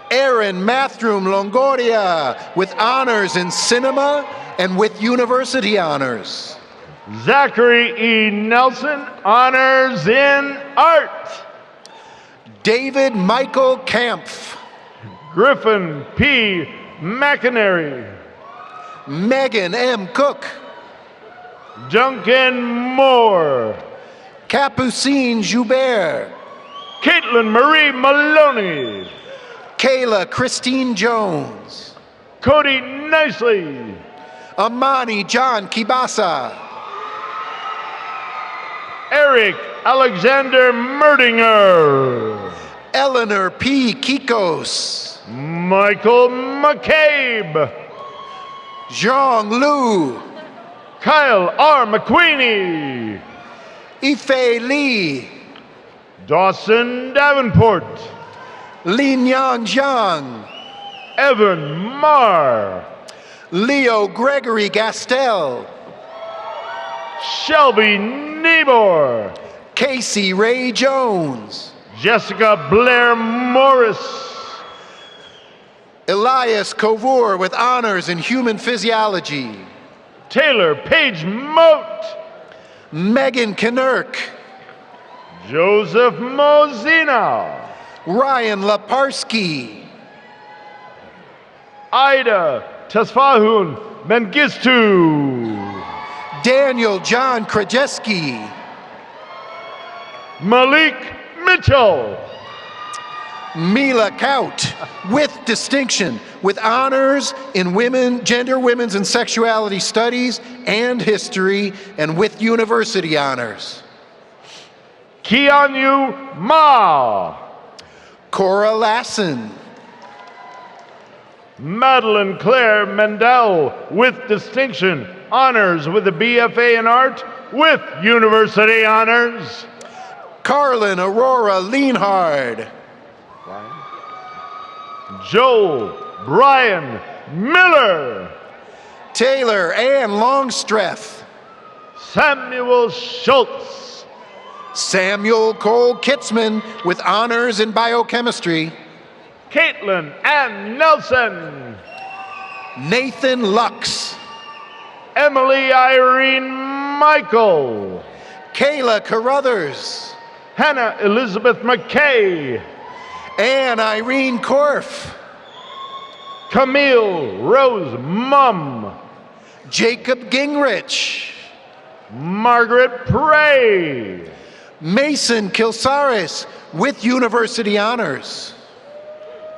[SPEAKER 21] Aaron Mathrum Longoria with honors in cinema and with university honors.
[SPEAKER 3] Zachary E. Nelson, honors in art.
[SPEAKER 21] David Michael Kampf.
[SPEAKER 3] Griffin P. McInerney.
[SPEAKER 21] Megan M. Cook.
[SPEAKER 3] Duncan Moore.
[SPEAKER 21] Capucine Joubert.
[SPEAKER 3] Caitlin Marie Maloney.
[SPEAKER 21] Kayla Christine Jones.
[SPEAKER 3] Cody Nicely.
[SPEAKER 21] Amani John Kibasa.
[SPEAKER 3] Eric Alexander Merdinger.
[SPEAKER 21] Eleanor P. Kikos.
[SPEAKER 3] Michael McCabe.
[SPEAKER 21] Zhang Lu,
[SPEAKER 3] Kyle R. McQueenie,
[SPEAKER 21] Ife Li,
[SPEAKER 3] Dawson Davenport,
[SPEAKER 21] Lin Yang Zhang,
[SPEAKER 3] Evan Marr,
[SPEAKER 21] Leo Gregory Gastel,
[SPEAKER 3] Shelby Nebor,
[SPEAKER 21] Casey Ray Jones,
[SPEAKER 3] Jessica Blair Morris,
[SPEAKER 21] Elias Kovur with honors in human physiology,
[SPEAKER 3] Taylor Page Moat,
[SPEAKER 21] Megan Kinnerk,
[SPEAKER 3] Joseph Mozina,
[SPEAKER 21] Ryan Leparsky,
[SPEAKER 3] Ida Tesfahun Mengistu,
[SPEAKER 21] Daniel John Krajewski,
[SPEAKER 3] Malik Mitchell,
[SPEAKER 21] Mila Kaut with distinction, with honors in women, gender, women's, and sexuality studies and history, and with university honors.
[SPEAKER 3] Keanu Ma,
[SPEAKER 21] Cora Lassen,
[SPEAKER 3] Madeline Claire Mendel with distinction, honors with a BFA in art with university honors.
[SPEAKER 21] Carlin Aurora Lienhard,
[SPEAKER 3] Joel Brian Miller,
[SPEAKER 21] Taylor Ann Longstreth,
[SPEAKER 3] Samuel Schultz,
[SPEAKER 21] Samuel Cole Kitzman with honors in biochemistry,
[SPEAKER 3] Caitlin Ann Nelson,
[SPEAKER 21] Nathan Lux,
[SPEAKER 3] Emily Irene Michael,
[SPEAKER 21] Kayla Carruthers,
[SPEAKER 3] Hannah Elizabeth McKay,
[SPEAKER 21] Anne Irene Korf,
[SPEAKER 3] Camille Rose Mum,
[SPEAKER 21] Jacob Gingrich,
[SPEAKER 3] Margaret Prey,
[SPEAKER 21] Mason Kilsaris with university honors,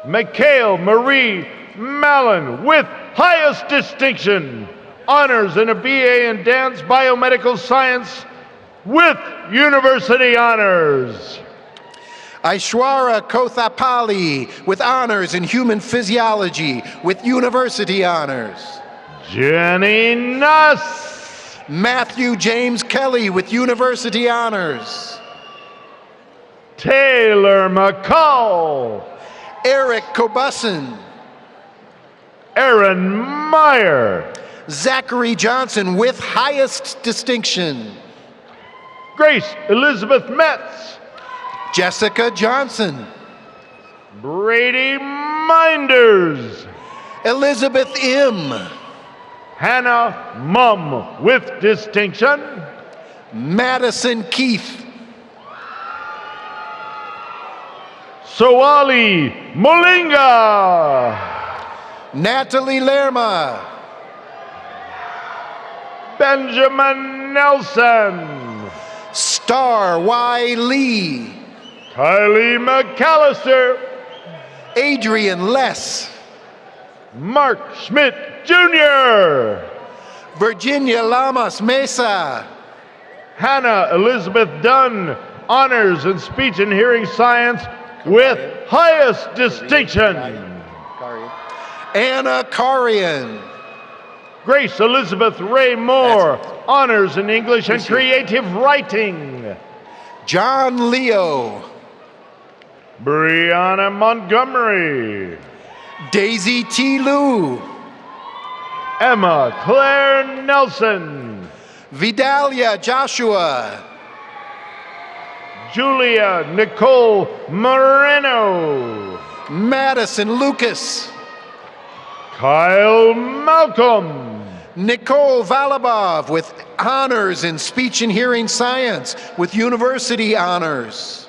[SPEAKER 3] Mikhail Marie Mallon with highest distinction, honors in a BA in Dance Biomedical Science with university honors.
[SPEAKER 21] Aishwara Kothapali with honors in human physiology with university honors.
[SPEAKER 3] Jenny Nuss,
[SPEAKER 21] Matthew James Kelly with university honors.
[SPEAKER 3] Taylor McCall,
[SPEAKER 21] Eric Kobussin,
[SPEAKER 3] Aaron Meyer,
[SPEAKER 21] Zachary Johnson with highest distinction,
[SPEAKER 3] Grace Elizabeth Metz,
[SPEAKER 21] Jessica Johnson,
[SPEAKER 3] Brady Minders,
[SPEAKER 21] Elizabeth M,
[SPEAKER 3] Hannah Mum with distinction,
[SPEAKER 21] Madison Keith,
[SPEAKER 3] Soali Molinga,
[SPEAKER 21] Natalie Lerma,
[SPEAKER 3] Benjamin Nelson,
[SPEAKER 21] Star Y. Lee,
[SPEAKER 3] Kylie McAllister,
[SPEAKER 21] Adrian Less,
[SPEAKER 3] Mark Schmidt Jr.,
[SPEAKER 21] Virginia Lamas Mesa,
[SPEAKER 3] Hannah Elizabeth Dunn, honors in speech and hearing science with highest distinction,
[SPEAKER 21] Anna Karian,
[SPEAKER 3] Grace Elizabeth Ray Moore, honors in English and creative writing,
[SPEAKER 21] John Leo,
[SPEAKER 3] Brianna Montgomery,
[SPEAKER 21] Daisy T. Lou,
[SPEAKER 3] Emma Claire Nelson,
[SPEAKER 21] Vidalia Joshua,
[SPEAKER 3] Julia Nicole Moreno,
[SPEAKER 21] Madison Lucas,
[SPEAKER 3] Kyle Malcolm,
[SPEAKER 21] Nicole Valabov with honors in speech and hearing science with university honors,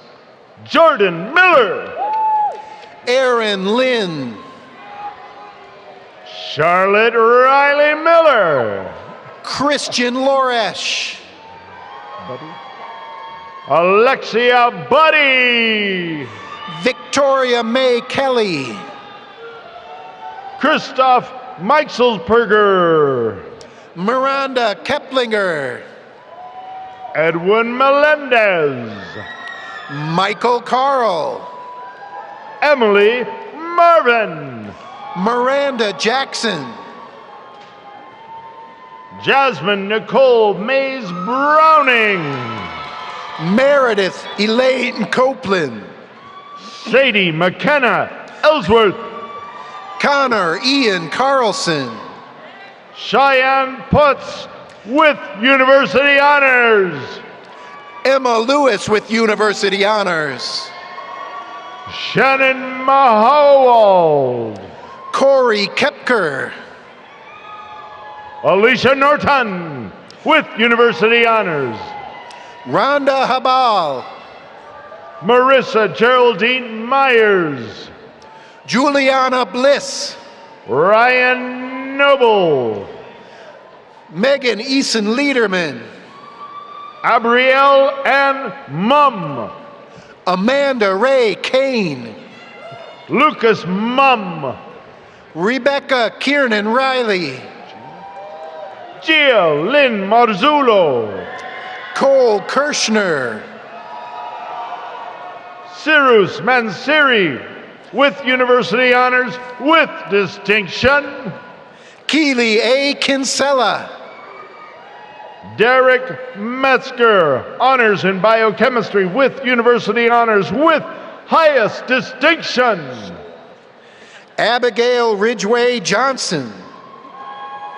[SPEAKER 3] Jordan Miller,
[SPEAKER 21] Aaron Lynn,
[SPEAKER 3] Charlotte Riley Miller,
[SPEAKER 21] Christian Loresh,
[SPEAKER 3] Alexia Buddy,
[SPEAKER 21] Victoria May Kelly,
[SPEAKER 3] Christoph Meixelsperger,
[SPEAKER 21] Miranda Keplinger,
[SPEAKER 3] Edwin Melendez,
[SPEAKER 21] Michael Carl,
[SPEAKER 3] Emily Marvin,
[SPEAKER 21] Miranda Jackson,
[SPEAKER 3] Jasmine Nicole Mays Browning.
[SPEAKER 21] Meredith Elaine Copeland.
[SPEAKER 3] Sadie McKenna Ellsworth.
[SPEAKER 21] Connor Ian Carlson.
[SPEAKER 3] Cheyenne Putz with University Honors.
[SPEAKER 21] Emma Lewis with University Honors.
[SPEAKER 3] Shannon Mahowald.
[SPEAKER 21] Corey Kepker.
[SPEAKER 3] Alicia Norton with University Honors.
[SPEAKER 21] Rhonda Habal.
[SPEAKER 3] Marissa Geraldine Myers.
[SPEAKER 21] Juliana Bliss.
[SPEAKER 3] Ryan Noble.
[SPEAKER 21] Megan Eason Liederman.
[SPEAKER 3] Abrielle Ann Mum.
[SPEAKER 21] Amanda Ray Kane.
[SPEAKER 3] Lucas Mum.
[SPEAKER 21] Rebecca Kiernan Riley.
[SPEAKER 3] Gia Lynn Marzullo.
[SPEAKER 21] Cole Kirschner.
[SPEAKER 3] Cyrus Mansiri with University Honors with distinction.
[SPEAKER 21] Keely A. Kinsella.
[SPEAKER 3] Derek Metzger, Honors in Biochemistry with University Honors with highest distinction.
[SPEAKER 21] Abigail Ridgway Johnson.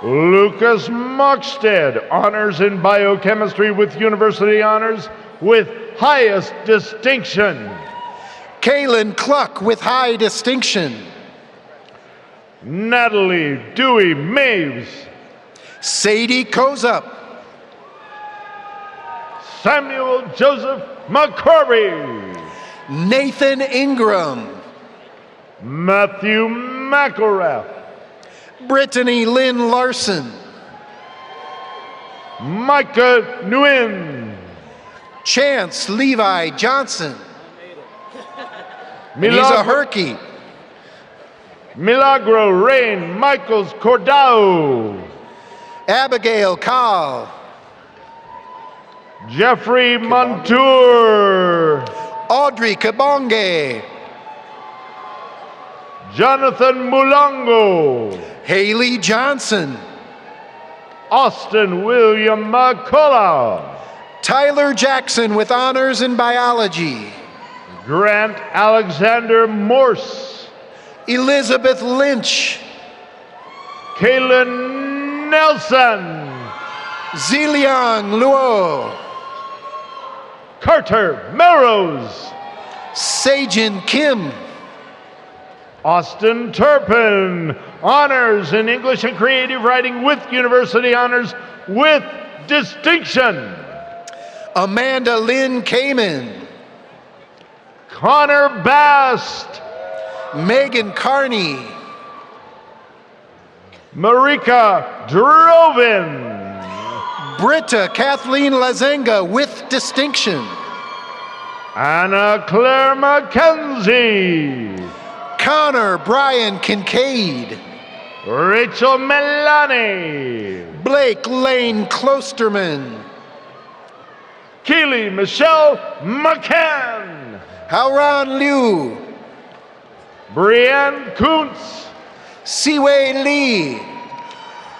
[SPEAKER 3] Lucas Mockstead, Honors in Biochemistry with University Honors with highest distinction.
[SPEAKER 21] Kaylin Cluck with high distinction.
[SPEAKER 3] Natalie Dewey Maves.
[SPEAKER 21] Sadie Kozup.
[SPEAKER 3] Samuel Joseph McCorby.
[SPEAKER 21] Nathan Ingram.
[SPEAKER 3] Matthew McElrath.
[SPEAKER 21] Brittany Lynn Larson.
[SPEAKER 3] Micah Nguyen.
[SPEAKER 21] Chance Levi Johnson. He's a herky.
[SPEAKER 3] Milagro Rain Michaels Cordao.
[SPEAKER 21] Abigail Kahl.
[SPEAKER 3] Jeffrey Montour.
[SPEAKER 21] Audrey Kabonge.
[SPEAKER 3] Jonathan Mulongo.
[SPEAKER 21] Haley Johnson.
[SPEAKER 3] Austin William McCullough.
[SPEAKER 21] Tyler Jackson with honors in biology.
[SPEAKER 3] Grant Alexander Morse.
[SPEAKER 21] Elizabeth Lynch.
[SPEAKER 3] Kaylin Nelson.
[SPEAKER 21] Ziliang Luo.
[SPEAKER 3] Carter Melrose.
[SPEAKER 21] Sajin Kim.
[SPEAKER 3] Austin Turpin, Honors in English and Creative Writing with University Honors with distinction.
[SPEAKER 21] Amanda Lynn Kamen.
[SPEAKER 3] Connor Bast.
[SPEAKER 21] Megan Carney.
[SPEAKER 3] Marika Drovin.
[SPEAKER 21] Britta Kathleen Lazenga with distinction.
[SPEAKER 3] Anna Claire McKenzie.
[SPEAKER 21] Connor Brian Kincaid.
[SPEAKER 3] Rachel Melani.
[SPEAKER 21] Blake Lane Klosterman.
[SPEAKER 3] Keely Michelle McCann.
[SPEAKER 21] Hauran Liu.
[SPEAKER 3] Brianne Kuntz.
[SPEAKER 21] Siwei Lee.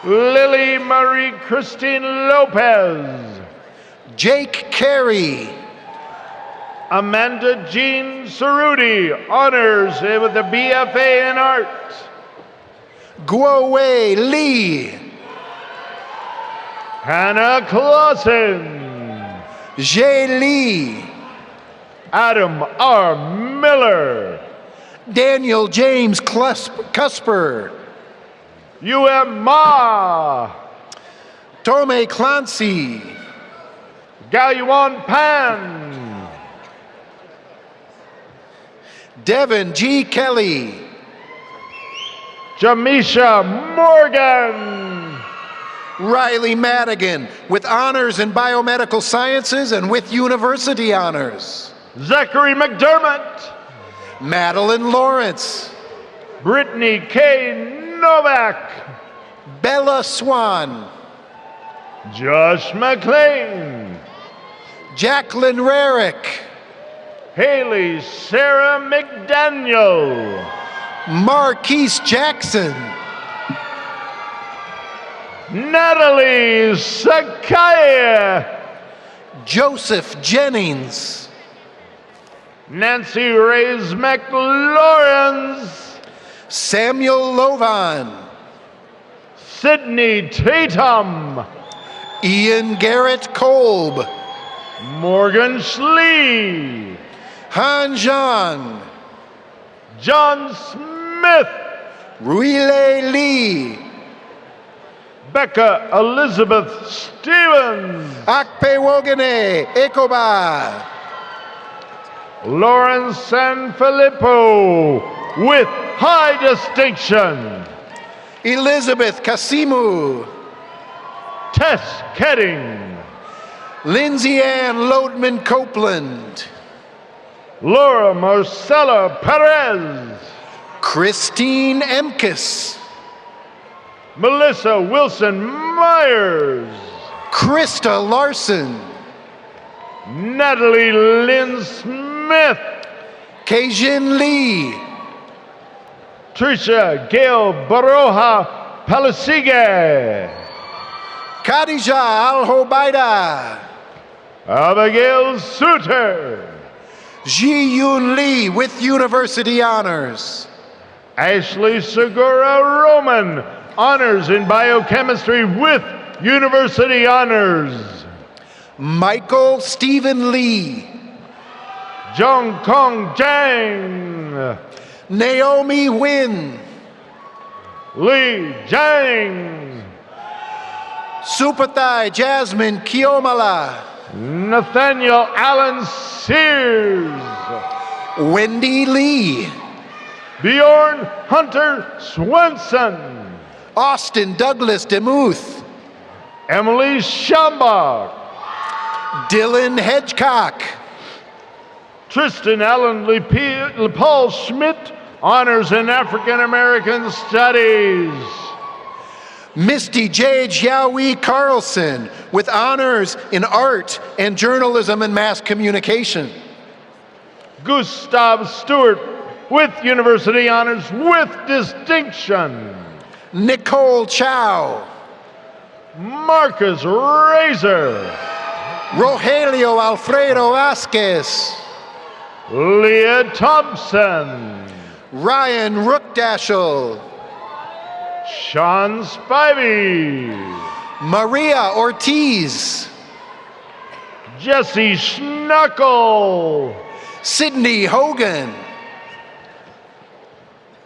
[SPEAKER 3] Lily Marie Christine Lopez.
[SPEAKER 21] Jake Carey.
[SPEAKER 3] Amanda Jean Cerruti, Honors with the BFA in Art.
[SPEAKER 21] Guowei Lee.
[SPEAKER 3] Hannah Clausen.
[SPEAKER 21] Jay Lee.
[SPEAKER 3] Adam R. Miller.
[SPEAKER 21] Daniel James Cusper.
[SPEAKER 3] UM Ma.
[SPEAKER 21] Tome Clancy.
[SPEAKER 3] Galyuan Pan.
[SPEAKER 21] Devin G. Kelly.
[SPEAKER 3] Jamisha Morgan.
[SPEAKER 21] Riley Madigan with honors in biomedical sciences and with university honors.
[SPEAKER 3] Zachary McDermott.
[SPEAKER 21] Madeline Lawrence.
[SPEAKER 3] Brittany K. Novak.
[SPEAKER 21] Bella Swan.
[SPEAKER 3] Josh McLean.
[SPEAKER 21] Jacqueline Rarick.
[SPEAKER 3] Haley Sarah McDaniel.
[SPEAKER 21] Marquise Jackson.
[SPEAKER 3] Natalie Sakai.
[SPEAKER 21] Joseph Jennings.
[SPEAKER 3] Nancy Reyes McLawrence.
[SPEAKER 21] Samuel Lovan.
[SPEAKER 3] Sydney Tatum.
[SPEAKER 21] Ian Garrett Kolb.
[SPEAKER 3] Morgan Schlee.
[SPEAKER 21] Han Zhang.
[SPEAKER 3] John Smith.
[SPEAKER 21] Ruile Lee.
[SPEAKER 3] Becca Elizabeth Stevens.
[SPEAKER 21] Akpewogene Ekoba.
[SPEAKER 3] Lauren Sanfilippo with high distinction.
[SPEAKER 21] Elizabeth Kasimu.
[SPEAKER 3] Tess Kedding.
[SPEAKER 21] Lindsay Ann Lodeman Copeland.
[SPEAKER 3] Laura Marcella Perez.
[SPEAKER 21] Christine Emkes.
[SPEAKER 3] Melissa Wilson Myers.
[SPEAKER 21] Krista Larson.
[SPEAKER 3] Natalie Lynn Smith.
[SPEAKER 21] Kejin Lee.
[SPEAKER 3] Tricia Gail Baroja Palasigue.
[SPEAKER 21] Khadija Al-Hobaida.
[SPEAKER 3] Abigail Suter.
[SPEAKER 21] Ji Yun Lee with University Honors.
[SPEAKER 3] Ashley Segura Roman, honors in biochemistry with University Honors.
[SPEAKER 21] Michael Stephen Lee.
[SPEAKER 3] Jong Kong Jang.
[SPEAKER 21] Naomi Wynn.
[SPEAKER 3] Lee Jang.
[SPEAKER 21] Supathai Jasmine Kiomala.
[SPEAKER 3] Nathaniel Allen Sears.
[SPEAKER 21] Wendy Lee.
[SPEAKER 3] Bjorn Hunter Swenson.
[SPEAKER 21] Austin Douglas DeMuth.
[SPEAKER 3] Emily Schambach.
[SPEAKER 21] Dylan Hedgecock.
[SPEAKER 3] Tristan Allen Paul Schmidt, honors in African American Studies.
[SPEAKER 21] Misty J. Jiaoui Carlson with honors in art and journalism and mass communication.
[SPEAKER 3] Gustav Stewart with University Honors with distinction.
[SPEAKER 21] Nicole Chow.
[SPEAKER 3] Marcus Razor.
[SPEAKER 21] Rogelio Alfredo Vasquez.
[SPEAKER 3] Leah Thompson.
[SPEAKER 21] Ryan Rookdashel.
[SPEAKER 3] Sean Spivey.
[SPEAKER 21] Maria Ortiz.
[SPEAKER 3] Jesse Schnuckel.
[SPEAKER 21] Sydney Hogan.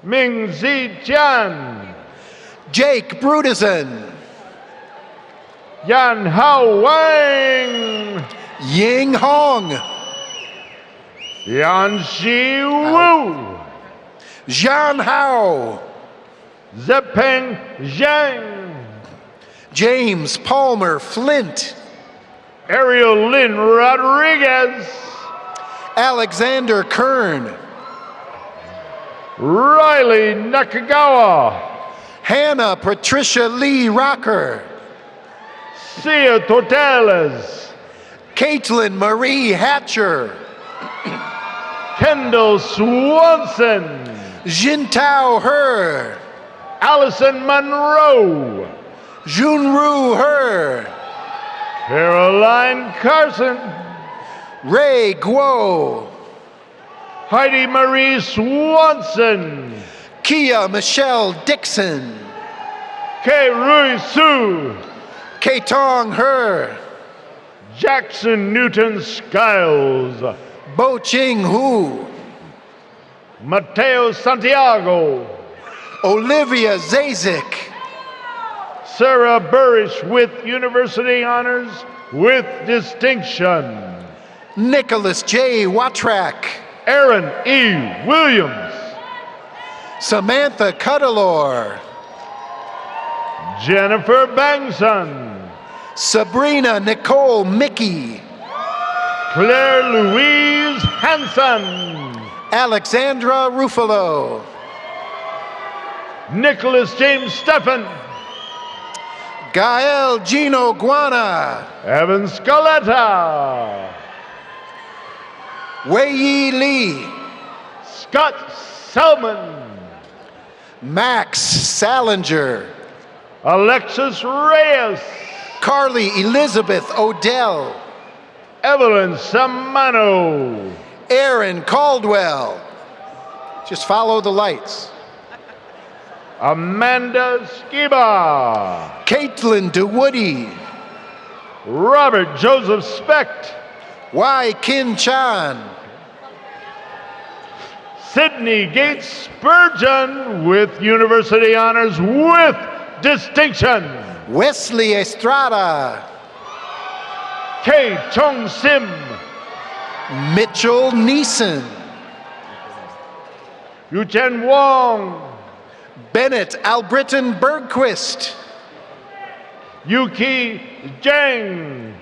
[SPEAKER 3] Ming Zi Tian.
[SPEAKER 21] Jake Brudison.
[SPEAKER 3] Yan Hao Wang.
[SPEAKER 21] Ying Hong.
[SPEAKER 3] Yan Shi Wu.
[SPEAKER 21] Zhan Hao.
[SPEAKER 3] Zepeng Zhang.
[SPEAKER 21] James Palmer Flint.
[SPEAKER 3] Ariel Lynn Rodriguez.
[SPEAKER 21] Alexander Kern.
[SPEAKER 3] Riley Nakagawa.
[SPEAKER 21] Hannah Patricia Lee Rocker.
[SPEAKER 3] Sia Tortales.
[SPEAKER 21] Caitlin Marie Hatcher.
[SPEAKER 3] Kendall Swanson.
[SPEAKER 21] Jintao Her.
[SPEAKER 3] Allison Monroe.
[SPEAKER 21] Junru Her.
[SPEAKER 3] Caroline Carson.
[SPEAKER 21] Ray Guo.
[SPEAKER 3] Heidi Marie Swanson.
[SPEAKER 21] Kia Michelle Dixon.
[SPEAKER 3] Kei Rui Su.
[SPEAKER 21] Kaitong Her.
[SPEAKER 3] Jackson Newton Skiles.
[SPEAKER 21] Bo Ching Hu.
[SPEAKER 3] Mateo Santiago.
[SPEAKER 21] Olivia Zazik.
[SPEAKER 3] Sarah Burrish with University Honors with distinction.
[SPEAKER 21] Nicholas J. Watrak.
[SPEAKER 3] Aaron E. Williams.
[SPEAKER 21] Samantha Cuddalore.
[SPEAKER 3] Jennifer Bangson.
[SPEAKER 21] Sabrina Nicole Mickey.
[SPEAKER 3] Claire Louise Hanson.
[SPEAKER 21] Alexandra Ruffalo.
[SPEAKER 3] Nicholas James Steffen.
[SPEAKER 21] Gael Gino Guana.
[SPEAKER 3] Evan Scaletta.
[SPEAKER 21] Wei Yi Lee.
[SPEAKER 3] Scott Selman.
[SPEAKER 21] Max Salinger.
[SPEAKER 3] Alexis Reyes.
[SPEAKER 21] Carly Elizabeth Odell.
[SPEAKER 3] Evelyn Samano.
[SPEAKER 21] Aaron Caldwell. Just follow the lights.
[SPEAKER 3] Amanda Skiba.
[SPEAKER 21] Caitlin DeWoody.
[SPEAKER 3] Robert Joseph Specht.
[SPEAKER 21] Y. Kin Chan.
[SPEAKER 3] Sydney Gates Spurgeon with University Honors with distinction.
[SPEAKER 21] Wesley Estrada.
[SPEAKER 3] Kei Chung Sim.
[SPEAKER 21] Mitchell Neeson.
[SPEAKER 3] Yuchen Wong.
[SPEAKER 21] Bennett Albritton Bergquist.
[SPEAKER 3] Yuki Zhang.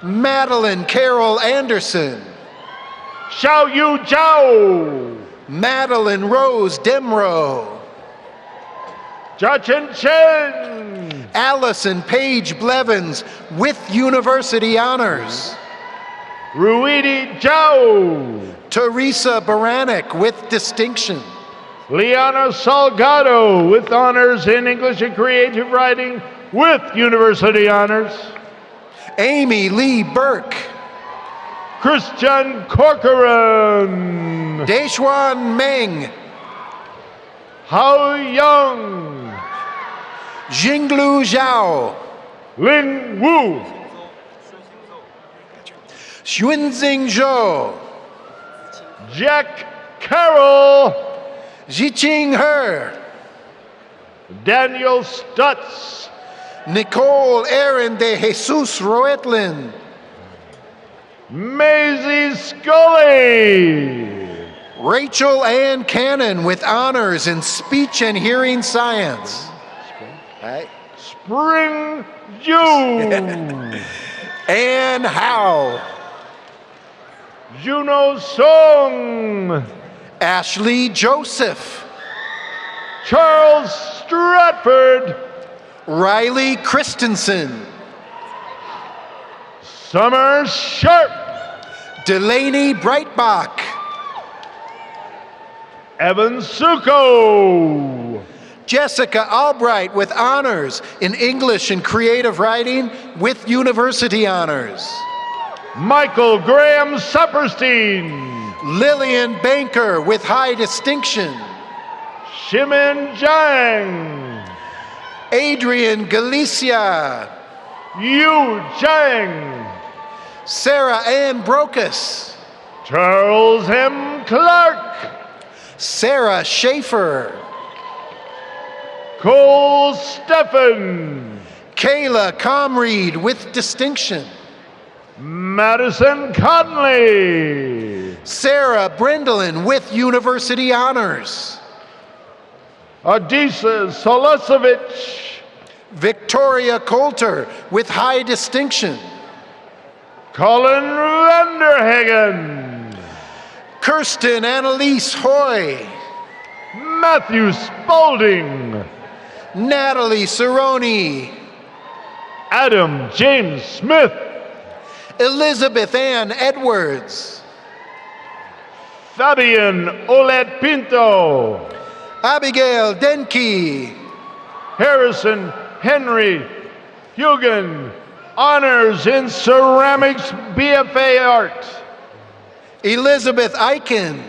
[SPEAKER 21] Madeline Carol Anderson.
[SPEAKER 3] Xiao Yu Zhao.
[SPEAKER 21] Madeline Rose Demro.
[SPEAKER 3] Jia Chen Chen.
[SPEAKER 21] Allison Paige Blevins with University Honors.
[SPEAKER 3] Ruidi Zhao.
[SPEAKER 21] Teresa Baranek with distinction.
[SPEAKER 3] Liana Salgado with honors in English and Creative Writing with University Honors.
[SPEAKER 21] Amy Lee Burke.
[SPEAKER 3] Christian Corcoran.
[SPEAKER 21] Daishuan Meng.
[SPEAKER 3] Hao Young.
[SPEAKER 21] Jinglu Zhao.
[SPEAKER 3] Lin Wu.
[SPEAKER 21] Xuanzing Zhou.
[SPEAKER 3] Jack Carroll.
[SPEAKER 21] Jiqing He.
[SPEAKER 3] Daniel Stutz.
[SPEAKER 21] Nicole Aaron de Jesus Roetlin.
[SPEAKER 3] Maisie Scully.
[SPEAKER 21] Rachel Ann Cannon with honors in speech and hearing science.
[SPEAKER 3] Spring June.
[SPEAKER 21] Ann Howe.
[SPEAKER 3] Juno Song.
[SPEAKER 21] Ashley Joseph.
[SPEAKER 3] Charles Stratford.
[SPEAKER 21] Riley Christensen.
[SPEAKER 3] Summer Sharp.
[SPEAKER 21] Delaney Breitbach.
[SPEAKER 3] Evan Suko.
[SPEAKER 21] Jessica Albright with honors in English and Creative Writing with University Honors.
[SPEAKER 3] Michael Graham Supperstein.
[SPEAKER 21] Lillian Banker with high distinction.
[SPEAKER 3] Shimin Zhang.
[SPEAKER 21] Adrian Galicia.
[SPEAKER 3] Yu Zhang.
[SPEAKER 21] Sarah Ann Brokus.
[SPEAKER 3] Charles M. Clark.
[SPEAKER 21] Sarah Schaefer.
[SPEAKER 3] Cole Steffen.
[SPEAKER 21] Kayla Comreed with distinction.
[SPEAKER 3] Madison Conley.
[SPEAKER 21] Sarah Brendelin with University Honors.
[SPEAKER 3] Adisa Solosevich.
[SPEAKER 21] Victoria Coulter with high distinction.
[SPEAKER 3] Colin Vanderhagen.
[SPEAKER 21] Kirsten Annalise Hoy.
[SPEAKER 3] Matthew Spaulding.
[SPEAKER 21] Natalie Cerrone.
[SPEAKER 3] Adam James Smith.
[SPEAKER 21] Elizabeth Ann Edwards.
[SPEAKER 3] Fabian Olet Pinto.
[SPEAKER 21] Abigail Denke.
[SPEAKER 3] Harrison Henry Hugan. Honors in Ceramics BFA Art.
[SPEAKER 21] Elizabeth Eichen.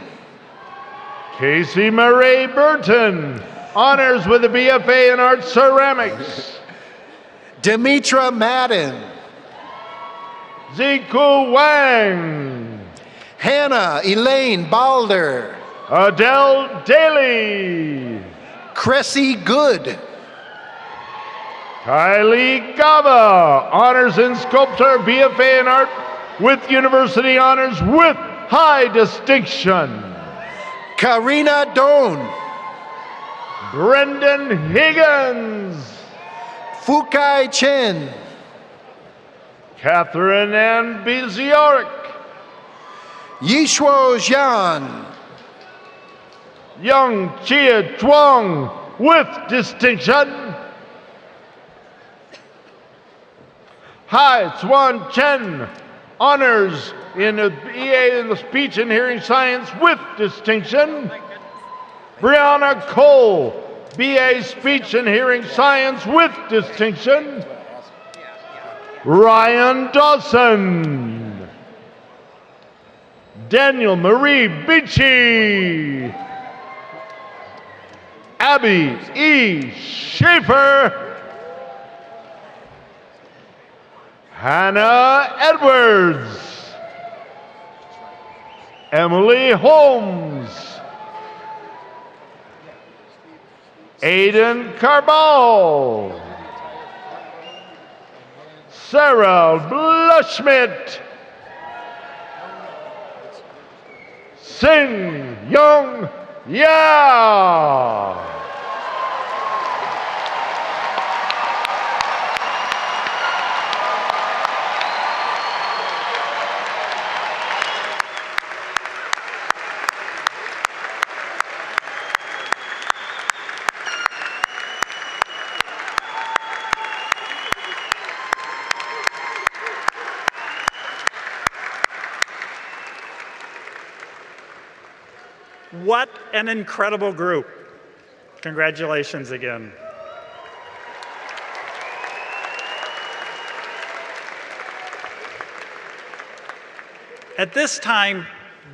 [SPEAKER 3] Casey Murray Burton. Honors with the BFA in Art Ceramics.
[SPEAKER 21] Demetra Madden.
[SPEAKER 3] Ziku Wang.
[SPEAKER 21] Hannah Elaine Balder.
[SPEAKER 3] Adele Daly.
[SPEAKER 21] Cressy Good.
[SPEAKER 3] Kylie Gaba. Honors in Sculpture, BFA in Art with University Honors with high distinction.
[SPEAKER 21] Karina Doan.
[SPEAKER 3] Brendan Higgins.
[SPEAKER 21] Fukai Chen.
[SPEAKER 3] Catherine Ann Biziorik.
[SPEAKER 21] Yishuo Zhang.
[SPEAKER 3] Young Chia Chuang with distinction. Hai Chuan Chen. Honors in the BA in the Speech and Hearing Science with distinction. Brianna Cole, BA Speech and Hearing Science with distinction, Ryan Dawson. Daniel Marie Beachy. Abby E. Schaefer. Hannah Edwards. Emily Holmes. Aiden Carball. Sarah Blushmit. Sing Young Ya.
[SPEAKER 2] What an incredible group. Congratulations again. At this time,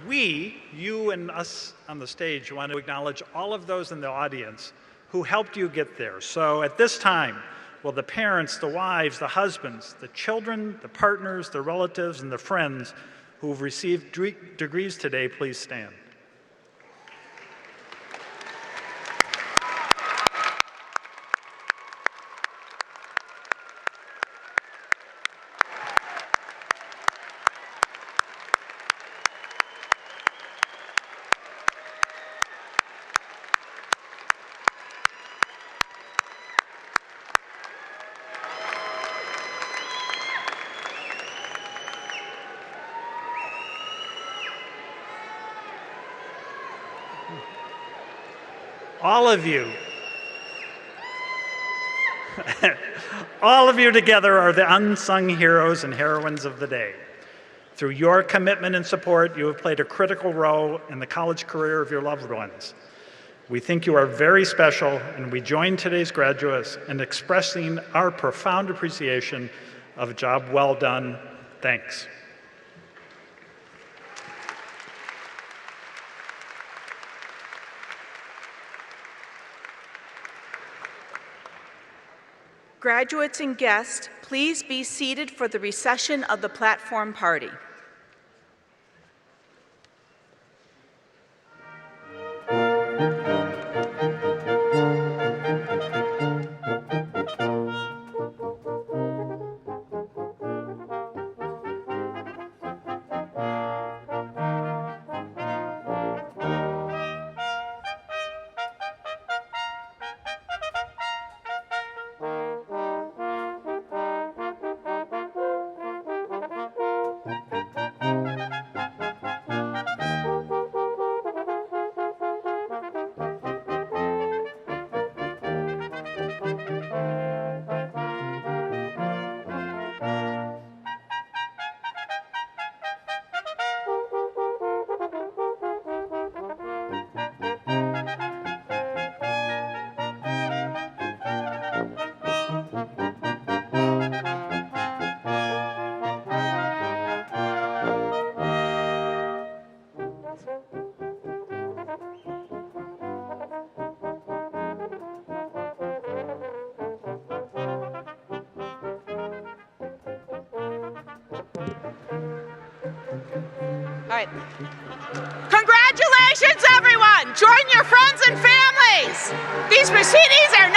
[SPEAKER 2] we, you and us on the stage, want to acknowledge all of those in the audience who helped you get there. So at this time, will the parents, the wives, the husbands, the children, the partners, the relatives, and the friends who've received degrees today please stand? All of you together are the unsung heroes and heroines of the day. Through your commitment and support, you have played a critical role in the college career of your loved ones. We think you are very special, and we join today's graduates in expressing our profound appreciation of a job well done. Thanks.
[SPEAKER 1] Graduates and guests, please be seated for the recession of the platform party. All right. Congratulations, everyone! Join your friends and families! These proceedings are